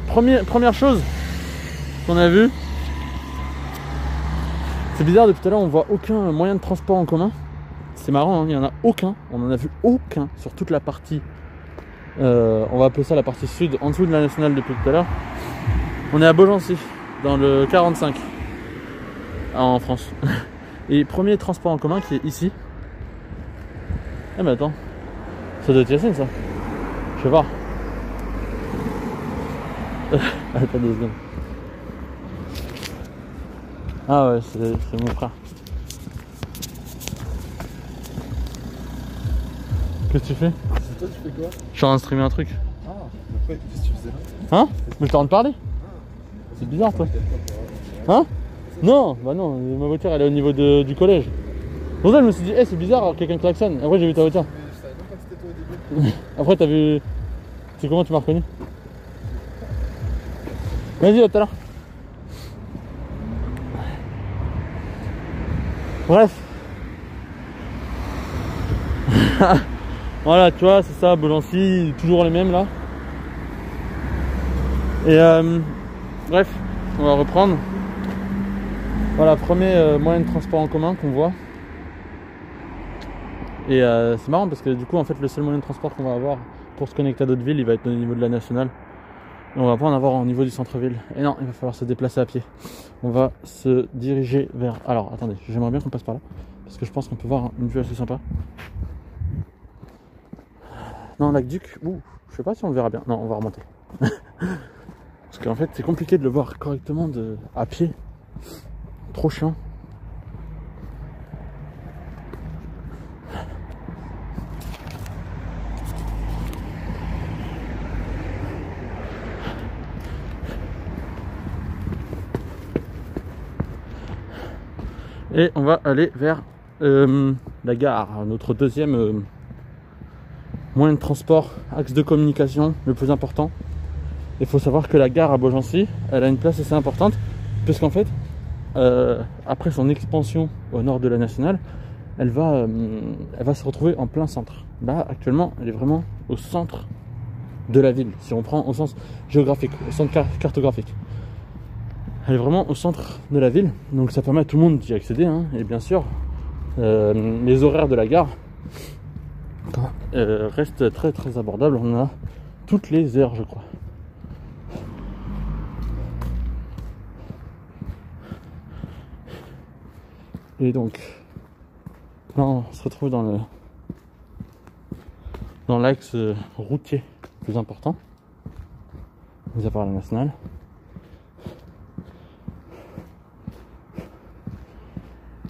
Première chose qu'on a vue. C'est bizarre, depuis tout à l'heure on voit aucun moyen de transport en commun. C'est marrant, hein, il n'y en a aucun. On en a vu aucun sur toute la partie. On va appeler ça la partie sud, en dessous de la nationale depuis tout à l'heure. On est à Beaugency, dans le 45 en France. Et premier transport en commun qui est ici. Ah mais attends, ça doit être Yacine ça. Je vais voir. Attends 2 secondes. Ah ouais, c'est mon frère. Qu'est-ce que tu fais? C'est toi, tu fais quoi? Je suis en train de streamer un truc. Ah, pourquoi? Qu'est-ce que tu faisais là? Hein? Mais je t'en train de parler? C'est bizarre toi. Hein? Non, bah non, ma voiture elle est au niveau du collège. Pour ça je me suis dit, hey, c'est bizarre, alors quelqu'un klaxonne. Après j'ai vu ta voiture. Mais je savais même pas que c'était toi au début. Après t'as vu. C'est comment tu m'as reconnu? Vas-y, à tout à l'heure. Bref. Voilà, tu vois, c'est ça, Beaugency, toujours les mêmes là. Et bref, on va reprendre. Voilà, premier moyen de transport en commun qu'on voit. Et c'est marrant parce que du coup, en fait, le seul moyen de transport qu'on va avoir pour se connecter à d'autres villes, il va être au niveau de la nationale. Et on va pas en avoir au niveau du centre-ville. Et non, il va falloir se déplacer à pied. On va se diriger vers... Alors, attendez, j'aimerais bien qu'on passe par là. Parce que je pense qu'on peut voir une vue assez sympa. Non, lac Duc, ouh, je sais pas si on le verra bien. Non, on va remonter. Parce qu'en fait, c'est compliqué de le voir correctement à pied. Trop chiant. Et on va aller vers la gare, notre deuxième moyen de transport, axe de communication le plus important. Il faut savoir que la gare à Beaugency, elle a une place assez importante, puisqu'en fait, après son expansion au nord de la nationale, elle va se retrouver en plein centre. Là, actuellement, elle est vraiment au centre de la ville, si on prend au sens géographique, au sens cartographique. Elle est vraiment au centre de la ville, donc ça permet à tout le monde d'y accéder, hein. Et bien sûr, les horaires de la gare restent très très abordables. On a toutes les heures, je crois. Et donc, là on se retrouve dans l'axe routier le plus important, mis à part la nationale.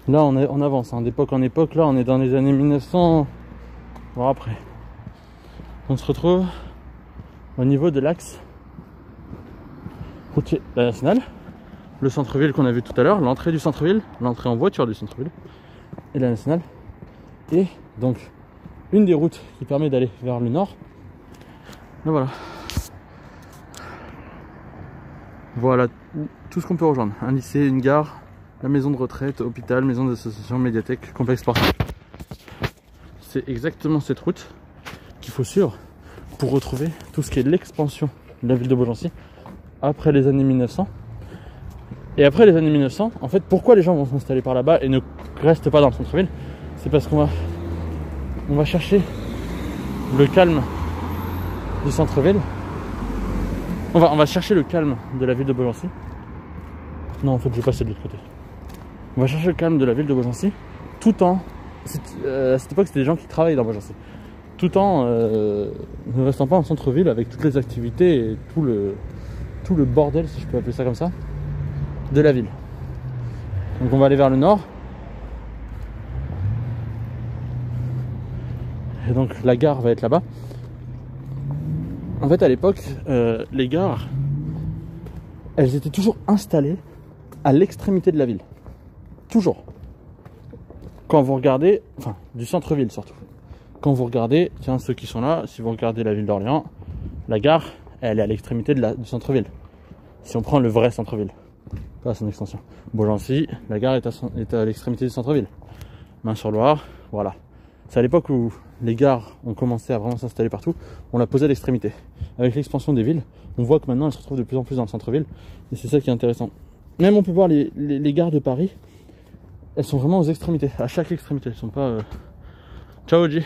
Là on avance, hein, d'époque en époque, là on est dans les années 1900, voire après. On se retrouve au niveau de l'axe routier de la nationale, le centre-ville qu'on a vu tout à l'heure, l'entrée du centre-ville, l'entrée en voiture du centre-ville et la nationale. Et donc une des routes qui permet d'aller vers le nord. Et voilà. Voilà tout ce qu'on peut rejoindre. Un lycée, une gare, la maison de retraite, hôpital, maison d'association, médiathèque, complexe sportif. C'est exactement cette route qu'il faut suivre pour retrouver tout ce qui est l'expansion de la ville de Beaugency après les années 1900. Et après les années 1900, en fait, pourquoi les gens vont s'installer par là-bas et ne restent pas dans le centre-ville? C'est parce qu'on va chercher le calme du centre-ville. On va chercher le calme de la ville de Beaugency. Non, en fait, je vais passer de l'autre côté. On va chercher le calme de la ville de Beaugency, tout en... à cette époque, c'était des gens qui travaillaient dans Beaugency. Tout en ne restant pas en centre-ville avec toutes les activités et tout le bordel, si je peux appeler ça comme ça, de la ville. Donc on va aller vers le nord. Et donc la gare va être là-bas. En fait, à l'époque, les gares, elles étaient toujours installées à l'extrémité de la ville. Toujours. Quand vous regardez, enfin, du centre-ville surtout. Quand vous regardez, tiens, ceux qui sont là, si vous regardez la ville d'Orléans, la gare, elle est à l'extrémité du centre-ville. Si on prend le vrai centre-ville, pas son extension. Beaugency, la gare est à l'extrémité du centre-ville. Main-sur-Loire, voilà. C'est à l'époque où les gares ont commencé à vraiment s'installer partout, on l'a posé à l'extrémité. Avec l'expansion des villes, on voit que maintenant elles se retrouvent de plus en plus dans le centre-ville, et c'est ça qui est intéressant. Même on peut voir les gares de Paris, elles sont vraiment aux extrémités, à chaque extrémité. Elles sont pas... Ciao Oji.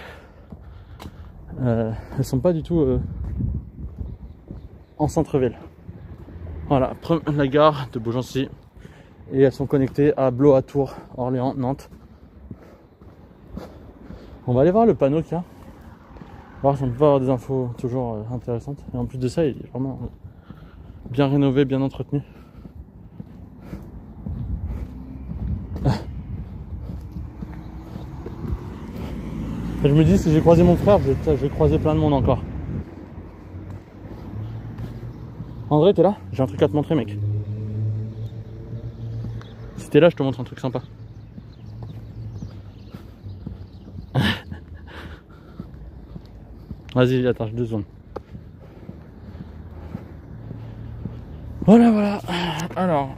Elles sont pas du tout en centre-ville. Voilà, la gare de Beaugency. Et elles sont connectées à Blois, Tours, Orléans, Nantes. On va aller voir le panneau qu'il y a. Voir si on peut avoir des infos toujours intéressantes. Et en plus de ça, il est vraiment bien rénové, bien entretenu. Je me dis, si j'ai croisé mon frère, je vais croiser plein de monde encore. André, t'es là? J'ai un truc à te montrer, mec. Si t'es là, je te montre un truc sympa. Vas-y, attends, 2 secondes. Voilà. Alors,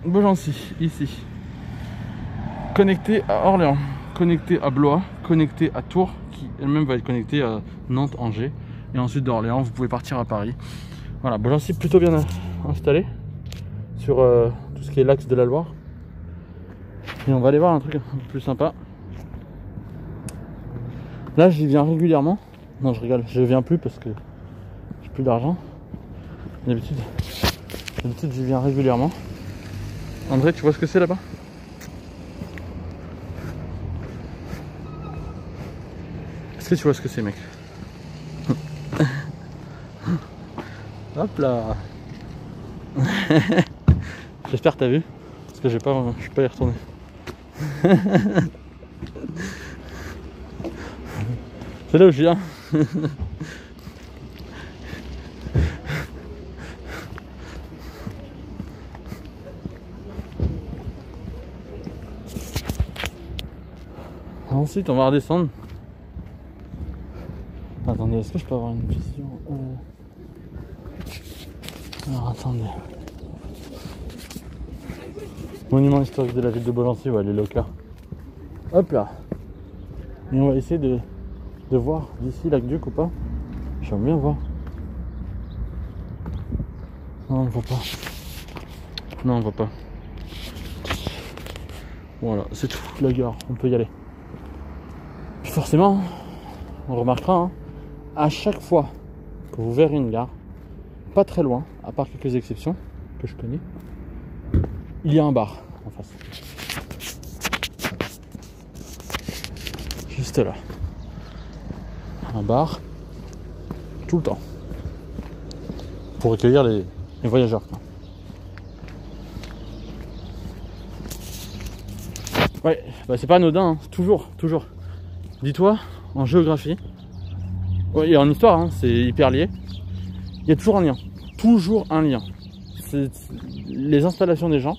Beaugency, ici. Connecté à Orléans, connecté à Blois, connecté à Tours, qui elle-même va être connectée à Nantes, Angers. Et ensuite d'Orléans, vous pouvez partir à Paris. Voilà, Beaugency plutôt bien installé sur tout ce qui est l'axe de la Loire. Et on va aller voir un truc un peu plus sympa. Là, j'y viens régulièrement. Non, je rigole, je viens plus parce que j'ai plus d'argent. D'habitude, j'y viens régulièrement. André, tu vois ce que c'est là-bas? Est-ce que tu vois ce que c'est, mec? Hop là. J'espère que t'as vu, parce que je vais pas y retourner. C'est là où je viens. Ensuite, on va redescendre. Attendez, est-ce que je peux avoir une vision Alors, attendez. Monument historique de la ville de Beaugency, ouais, les locaux. Hop là. Et on va essayer de voir d'ici l'Aqueduc ou pas. J'aimerais bien voir. Non, on ne voit pas. Non, on ne voit pas. Voilà, c'est tout, la gare, on peut y aller. Puis forcément, on remarquera, hein, à chaque fois que vous verrez une gare, pas très loin, à part quelques exceptions que je connais, il y a un bar en face. Juste là. Un bar, tout le temps. Pour accueillir les voyageurs. Ouais, bah c'est pas anodin, hein. Toujours. Dis-toi, en géographie, ouais, et en histoire, hein, c'est hyper lié. Il y a toujours un lien. Toujours un lien. C'est les installations des gens.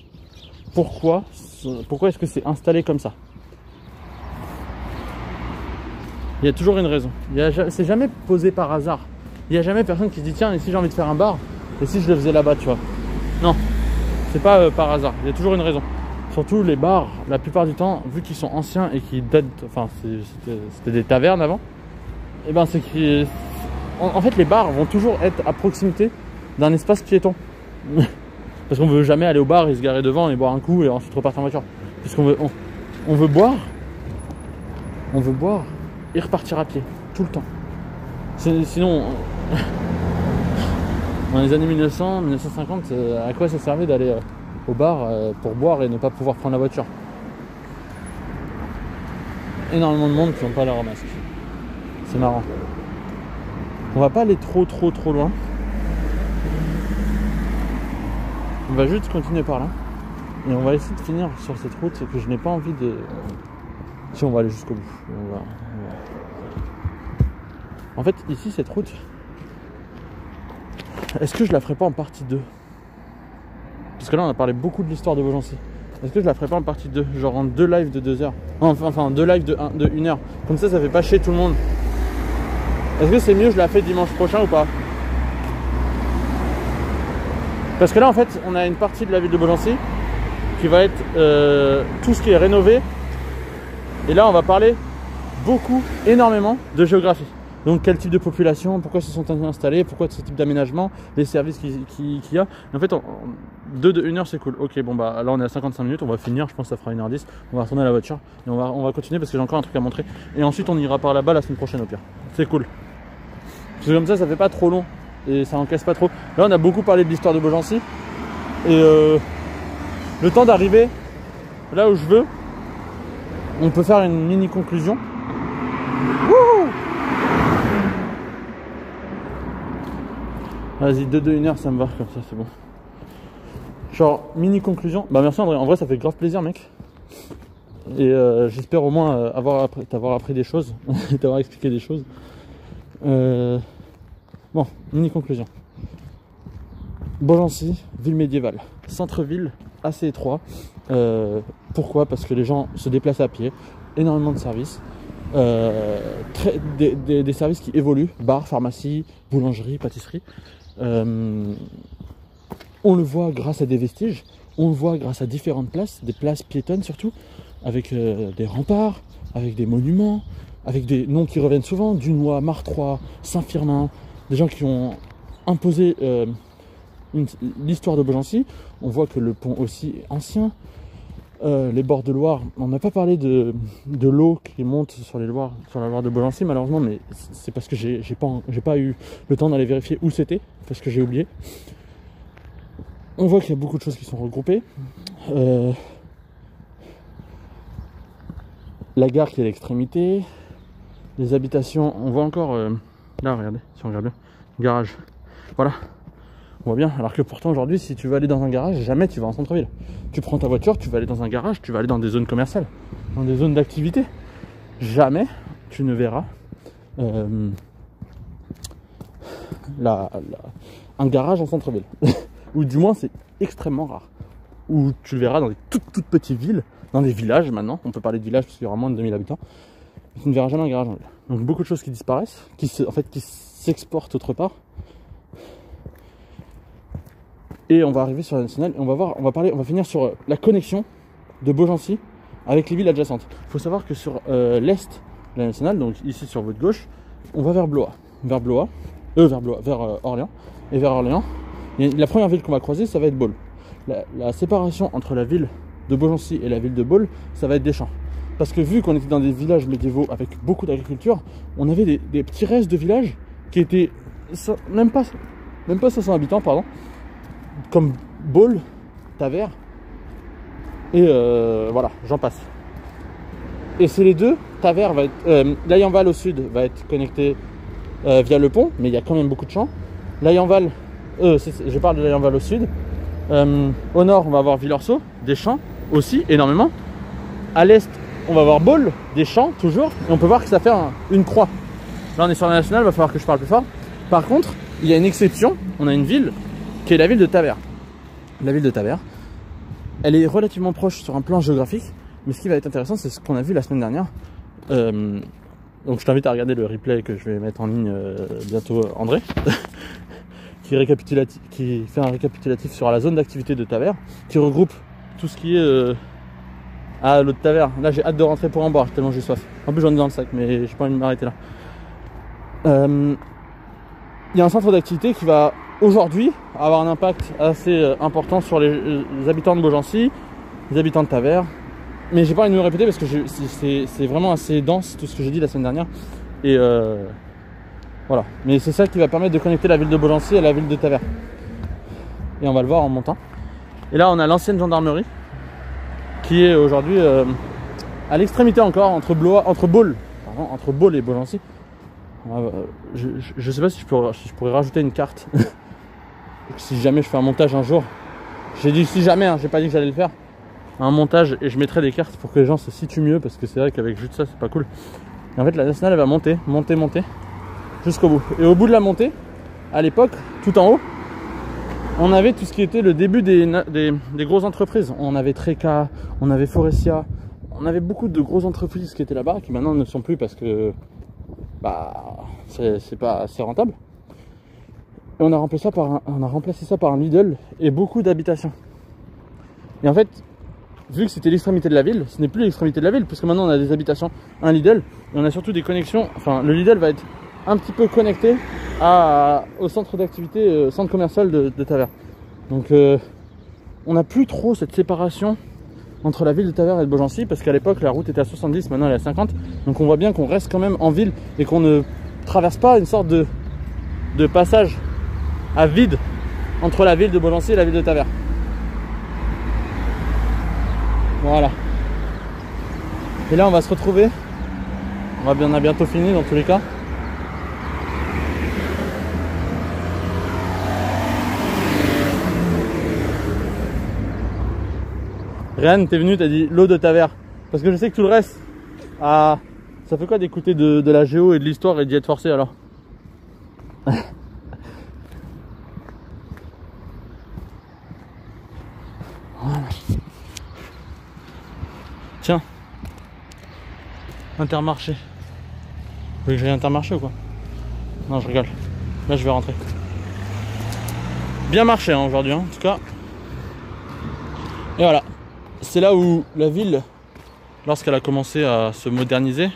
Pourquoi est-ce que c'est installé comme ça? Il y a toujours une raison. C'est jamais posé par hasard. Il n'y a jamais personne qui se dit tiens, et si j'ai envie de faire un bar, et si je le faisais là-bas, tu vois. Non, c'est pas par hasard. Il y a toujours une raison. Surtout les bars, la plupart du temps, vu qu'ils sont anciens et qu'ils datent, enfin c'était des tavernes avant, et ben c'est qui, en fait les bars vont toujours être à proximité d'un espace piéton. Parce qu'on veut jamais aller au bar et se garer devant et boire un coup et ensuite repartir en voiture. Puisqu'on veut, on veut boire et repartir à pied tout le temps. Sinon, dans les années 1900, 1950, à quoi ça servait d'aller au bar pour boire et ne pas pouvoir prendre la voiture? Énormément de monde qui n'ont pas leur masque. C'est marrant. On va pas aller trop loin. On va juste continuer par là. Et on va essayer de finir sur cette route que je n'ai pas envie de... Si on va aller jusqu'au bout. On va... En fait, ici, cette route, est-ce que je la ferai pas en partie 2? Parce que là, on a parlé beaucoup de l'histoire de Beaugency. Est-ce que je la ferai pas en partie 2? Genre en 2 lives de 2 heures. Enfin, 2 lives de 1 heure. Comme ça fait pas chier tout le monde. Est-ce que c'est mieux je la fais dimanche prochain ou pas? Parce que là, en fait, on a une partie de la ville de Beaugency qui va être tout ce qui est rénové. Et là, on va parler énormément de géographie. Donc quel type de population, pourquoi ils se sont installés, pourquoi ce type d'aménagement, les services qu'il y a. Et en fait, 2 de 1 heure c'est cool. Ok, bon bah là on est à 55 minutes, on va finir, je pense que ça fera 1h10. On va retourner à la voiture et on va continuer parce que j'ai encore un truc à montrer. Et ensuite on ira par là-bas la semaine prochaine au pire. C'est cool. Parce que comme ça fait pas trop long et ça encaisse pas trop. Là on a beaucoup parlé de l'histoire de Beaugency. Et le temps d'arriver là où je veux, on peut faire une mini conclusion. Wouhou! Vas-y, 2 de 1 heure, ça me va comme ça, c'est bon. Genre, mini conclusion. Bah merci André, en vrai ça fait grave plaisir mec. Et j'espère au moins t'avoir appris des choses, t'avoir expliqué des choses. Bon, mini conclusion. Beaugency, ville médiévale, centre-ville assez étroit. Pourquoi? Parce que les gens se déplacent à pied, énormément de services, des services qui évoluent, bar, pharmacie, boulangerie, pâtisserie. On le voit grâce à des vestiges, on le voit grâce à différentes places, des places piétonnes surtout, avec des remparts, avec des monuments, avec des noms qui reviennent souvent, Dunois, Martrois, Saint-Firmin, des gens qui ont imposé l'histoire de Beaugency. On voit que le pont aussi est ancien. Les bords de Loire, on n'a pas parlé de l'eau qui monte sur la Loire de Beaugency malheureusement, mais c'est parce que j'ai pas eu le temps d'aller vérifier où c'était, parce que j'ai oublié. On voit qu'il y a beaucoup de choses qui sont regroupées. La gare qui est à l'extrémité, les habitations, on voit encore là, regardez, si on regarde bien, garage, voilà, on voit bien. Alors que pourtant aujourd'hui, si tu veux aller dans un garage, jamais tu vas en centre-ville. Tu prends ta voiture, tu vas aller dans un garage, tu vas aller dans des zones commerciales, dans des zones d'activité. Jamais tu ne verras un garage en centre-ville. Ou du moins c'est extrêmement rare. Ou tu le verras dans des toutes petites villes, dans des villages maintenant, on peut parler de villages parce qu'il y aura moins de 2000 habitants, mais tu ne verras jamais un garage en ville. Donc beaucoup de choses qui disparaissent, qui s'exportent autre part. Et on va arriver sur la nationale et on va finir sur la connexion de Beaugency avec les villes adjacentes. Il faut savoir que sur l'est de la nationale, donc ici sur votre gauche, on va vers Blois, vers Orléans. Et vers Orléans, la première ville qu'on va croiser, ça va être Baule. La séparation entre la ville de Beaugency et la ville de Baule, ça va être des champs. Parce que vu qu'on était dans des villages médiévaux avec beaucoup d'agriculture, on avait des petits restes de villages qui étaient même pas 500 habitants, pardon, comme Baule, Tavers, et voilà, j'en passe. Et c'est les deux. Tavers va être, Layenval au sud va être connecté via le pont, mais il y a quand même beaucoup de champs. Layenval, je parle de Layenval au sud. Au nord, on va avoir Villorceau, des champs aussi, énormément. À l'est, on va avoir Baule, des champs toujours. Et on peut voir que ça fait une croix. Là, on est sur la nationale, il va falloir que je parle plus fort. Par contre, il y a une exception. On a une ville qui est la ville de Tavers. La ville de Tavers, elle est relativement proche sur un plan géographique. Mais ce qui va être intéressant, c'est ce qu'on a vu la semaine dernière. Donc je t'invite à regarder le replay que je vais mettre en ligne bientôt, André. qui fait un récapitulatif sur la zone d'activité de Tavers, qui regroupe tout ce qui est à l'autre Tavers. Là j'ai hâte de rentrer pour en boire tellement j'ai soif. En plus j'en ai dans le sac, mais j'ai pas envie de m'arrêter là. Il y a un centre d'activité qui va aujourd'hui avoir un impact assez important sur les habitants de Beaugency, les habitants de Tavers. Mais j'ai pas envie de me répéter parce que c'est vraiment assez dense tout ce que j'ai dit la semaine dernière. Et voilà. Mais c'est ça qui va permettre de connecter la ville de Beaugency à la ville de Tavers. Et on va le voir en montant. Et là on a l'ancienne gendarmerie qui est aujourd'hui à l'extrémité encore entre Baule et Beaugency. Je sais pas si je pourrais rajouter une carte. Si jamais je fais un montage un jour. J'ai dit si jamais, hein, j'ai pas dit que j'allais le faire. Un montage et je mettrai des cartes pour que les gens se situent mieux parce que c'est vrai qu'avec juste ça c'est pas cool. Et en fait la nationale elle va monter jusqu'au bout. Et au bout de la montée, à l'époque, tout en haut, on avait tout ce qui était le début des grosses entreprises. On avait Tréca, on avait Forestia, on avait beaucoup de grosses entreprises qui étaient là-bas, qui maintenant ne sont plus parce que c'est pas assez rentable. Et on a remplacé ça par un Lidl et beaucoup d'habitations. Et en fait, vu que c'était l'extrémité de la ville, ce n'est plus l'extrémité de la ville, puisque maintenant on a des habitations, un Lidl, et on a surtout des connexions, enfin le Lidl va être un petit peu connecté au centre d'activité, centre commercial de Tavers. Donc on n'a plus trop cette séparation entre la ville de Tavers et de Beaugency, parce qu'à l'époque la route était à 70, maintenant elle est à 50, donc on voit bien qu'on reste quand même en ville, et qu'on ne traverse pas une sorte de passage à vide entre la ville de Beaugency et la ville de Tavers. Voilà. Et là on va se retrouver. On a bientôt fini dans tous les cas. Réane, t'es venu, t'as dit l'eau de Tavers. Parce que je sais que tout le reste, ah, ça fait quoi d'écouter de la géo et de l'histoire et d'y être forcé alors? Voilà. Tiens, Intermarché. Vous voulez que j'aille Intermarché ou quoi? Non, je rigole. Là, je vais rentrer. Bien marché hein, aujourd'hui, hein, en tout cas. Et voilà. C'est là où la ville, lorsqu'elle a commencé à se moderniser.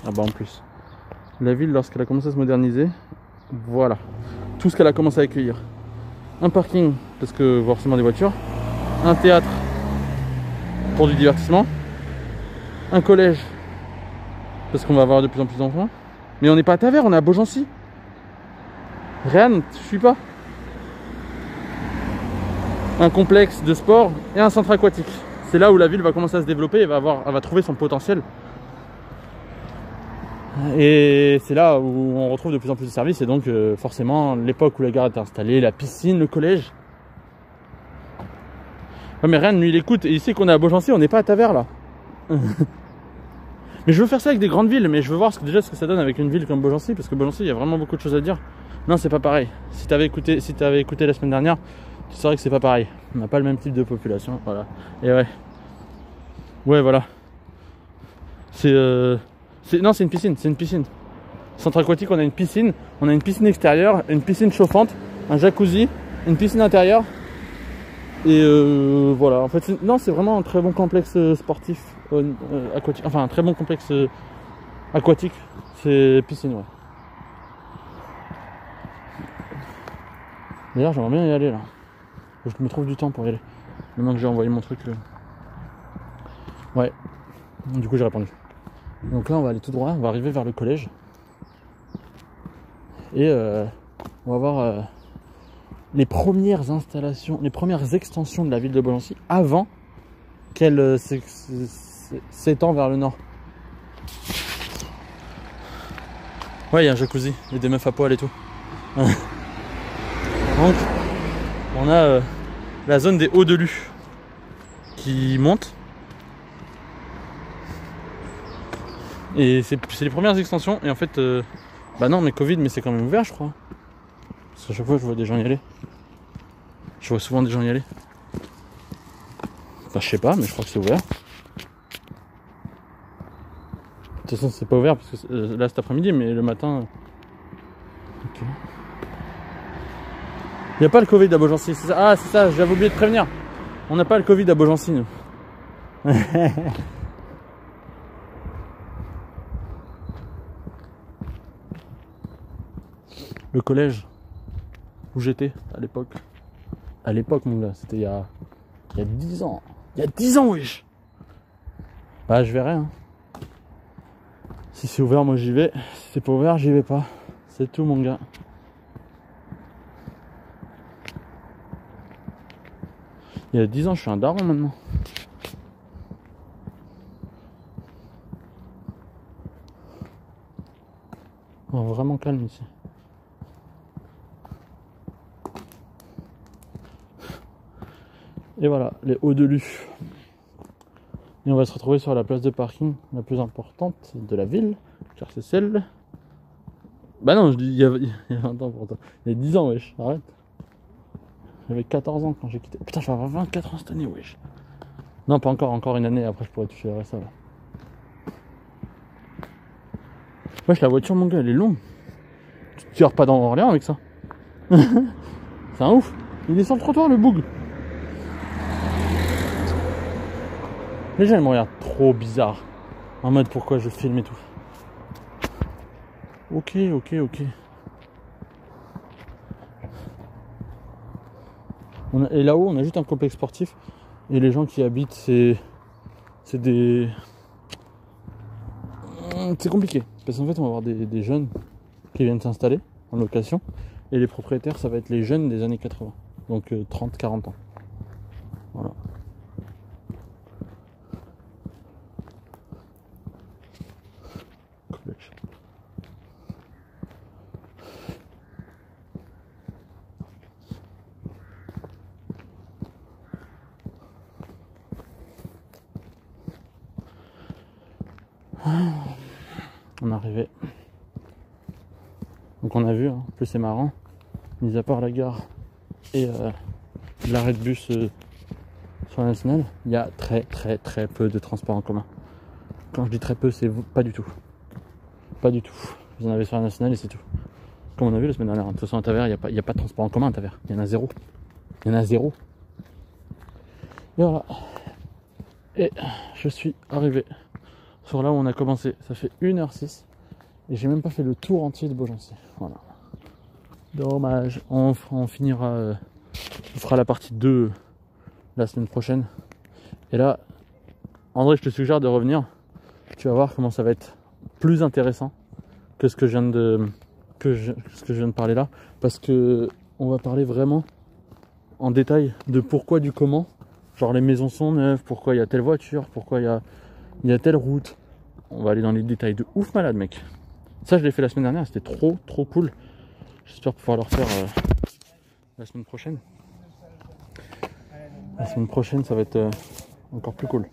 Ah bah en plus. La ville, lorsqu'elle a commencé à se moderniser, voilà. Tout ce qu'elle a commencé à accueillir. Un parking, parce que forcément des voitures. Un théâtre pour du divertissement. Un collège, parce qu'on va avoir de plus en plus d'enfants. Mais on n'est pas à Tavers, on est à Beaugency. Réan, tu suis pas. Un complexe de sport et un centre aquatique. C'est là où la ville va commencer à se développer et elle va trouver son potentiel. Et c'est là où on retrouve de plus en plus de services. Et donc forcément, l'époque où la gare était installée, la piscine, le collège. Ouais, mais Réan, lui, il écoute et il sait qu'on est à Beaugency, on n'est pas à Tavers là. Mais je veux faire ça avec des grandes villes, mais je veux voir déjà ce que ça donne avec une ville comme Beaugency, parce que Beaugency, il y a vraiment beaucoup de choses à dire. Non, c'est pas pareil. Si t'avais écouté la semaine dernière, tu saurais que c'est pas pareil. On n'a pas le même type de population, voilà. Et ouais. Ouais, voilà. Non, c'est une piscine. Centre aquatique, on a une piscine extérieure, une piscine chauffante, un jacuzzi, une piscine intérieure. Et voilà, en fait, c'est vraiment un très bon complexe sportif aquatique. Enfin, un très bon complexe aquatique. C'est piscine, ouais. D'ailleurs, j'aimerais bien y aller là. Faut que je me trouve du temps pour y aller. Maintenant que j'ai envoyé mon truc. Ouais. Du coup, j'ai répondu. Donc là, on va aller tout droit. On va arriver vers le collège. Et on va voir les premières installations, les premières extensions de la ville de Beaugency avant qu'elle s'étend vers le nord. Ouais, il y a un jacuzzi, il y a des meufs à poil et tout. Donc, on a la zone des Hauts-de-Lus qui monte. Et c'est les premières extensions. Et en fait, bah non, mais Covid, mais c'est quand même ouvert, je crois. Parce qu'à chaque fois, je vois des gens y aller. Je vois souvent des gens y aller. Enfin, je sais pas, mais je crois que c'est ouvert. De toute façon, c'est pas ouvert parce que là, cet après-midi, mais le matin. Ok. Il n'y a pas le Covid à Beaugency. Ah, c'est ça, j'avais oublié de prévenir. On n'a pas le Covid à Beaugency, nous. Le collège où j'étais à l'époque. À l'époque, mon gars, c'était il y a 10 ans. Il y a 10 ans, wesh. Bah, je verrai. Hein. Si c'est ouvert, moi j'y vais. Si c'est pas ouvert, j'y vais pas. C'est tout, mon gars. Il y a 10 ans, je suis un daron maintenant. Oh, vraiment calme ici. Et voilà, les Hauts-de-Lus. Et on va se retrouver sur la place de parking la plus importante de la ville, car c'est celle... Bah non, je dis il y a 20 ans pourtant. Il y a 10 ans, wesh, arrête. J'avais 14 ans quand j'ai quitté. Putain, je vais avoir 24 ans cette année, wesh. Non, pas encore une année, après je pourrais toucher le RSA là. Wesh, la voiture, mon gars, elle est longue. Tu tires pas dans Orléans avec ça. C'est un ouf. Il est sur le trottoir, le boug. Les gens ils me regardent trop bizarre. En mode pourquoi je filme et tout. Ok. Et là-haut on a juste un complexe sportif. Et les gens qui habitent c'est des... C'est compliqué. Parce qu'en fait on va avoir des jeunes qui viennent s'installer en location. Et les propriétaires ça va être les jeunes des années 80. Donc 30-40 ans. Voilà. On est arrivé. Donc on a vu, hein, en plus c'est marrant, mis à part la gare et l'arrêt de bus sur la nationale, il y a très peu de transports en commun. Quand je dis très peu, c'est pas du tout. Pas du tout. Vous en avez sur la nationale et c'est tout. Comme on a vu la semaine dernière, de toute façon à Tavers, il n'y a pas de transport en commun à Tavers. Il y en a zéro. Il y en a zéro. Et voilà. Et je suis arrivé sur là où on a commencé. Ça fait 1h06 et j'ai même pas fait le tour entier de Beaugency. Voilà. Dommage. On finira. On fera la partie 2 la semaine prochaine. Et là, André, je te suggère de revenir. Tu vas voir comment ça va être plus intéressant que ce que je viens de parler là, parce que on va parler vraiment en détail de pourquoi, du comment. Genre les maisons sont neuves, pourquoi il y a telle voiture, pourquoi il y a telle route. On va aller dans les détails de ouf malade, mec. Ça, je l'ai fait la semaine dernière, c'était trop cool. J'espère pouvoir le refaire la semaine prochaine. La semaine prochaine, ça va être encore plus cool.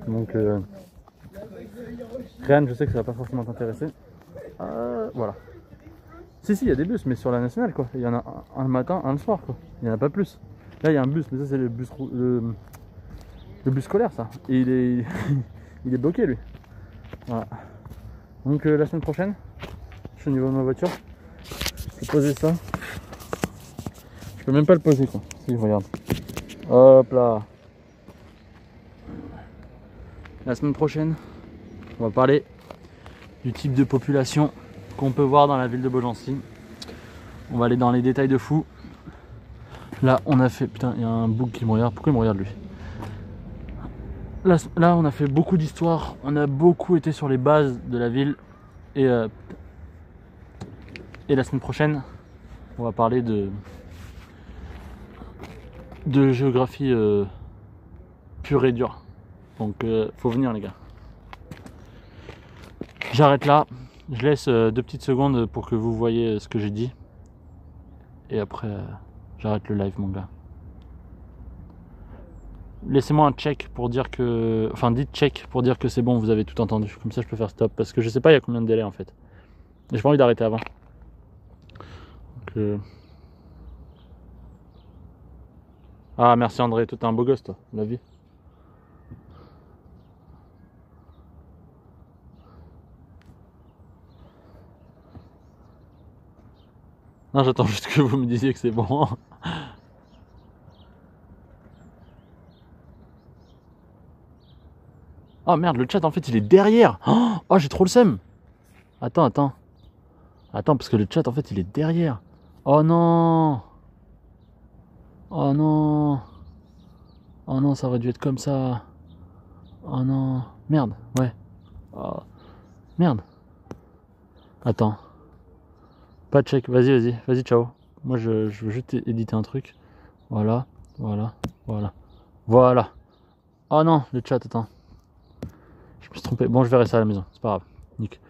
Donc, Réan, je sais que ça va pas forcément t'intéresser. Voilà. Si, il y a des bus, mais sur la nationale, quoi. Il y en a un le matin, un le soir, quoi. Il n'y en a pas plus. Là, il y a un bus, mais ça, c'est le bus scolaire, ça. Et il est bloqué, lui. Voilà. Donc, la semaine prochaine, je suis au niveau de ma voiture. Je vais poser ça. Je peux même pas le poser, quoi. Si, regarde. Hop là. La semaine prochaine, on va parler du type de population qu'on peut voir dans la ville de Beaugency. On va aller dans les détails de fou. Là, on a fait... Putain, il y a un bouc qui me regarde. Pourquoi il me regarde, lui? Là, on a fait beaucoup d'histoires. On a beaucoup été sur les bases de la ville. Et la semaine prochaine, on va parler de géographie pure et dure. Donc, faut venir, les gars. J'arrête là. Je laisse 2 petites secondes pour que vous voyez ce que j'ai dit. Et après, j'arrête le live, mon gars. Laissez-moi un check pour dire que... Enfin, dites check pour dire que c'est bon, vous avez tout entendu. Comme ça, je peux faire stop. Parce que je sais pas il y a combien de délai, en fait. Et j'ai pas envie d'arrêter avant. Donc, Ah, merci André. Toi, t'es un beau gosse, toi. La vie. Non, j'attends juste que vous me disiez que c'est bon. Oh merde, le chat en fait il est derrière. Oh, j'ai trop le seum. Attends, parce que le chat en fait il est derrière. Oh non. Oh non. Oh non, ça aurait dû être comme ça. Oh non. Merde, ouais. Oh. Merde. Attends. Pas de check, vas-y, ciao. Moi je veux juste éditer un truc. Voilà. Voilà. Oh non, le chat, attends. Je me suis trompé. Bon, je verrai ça à la maison, c'est pas grave. Nick.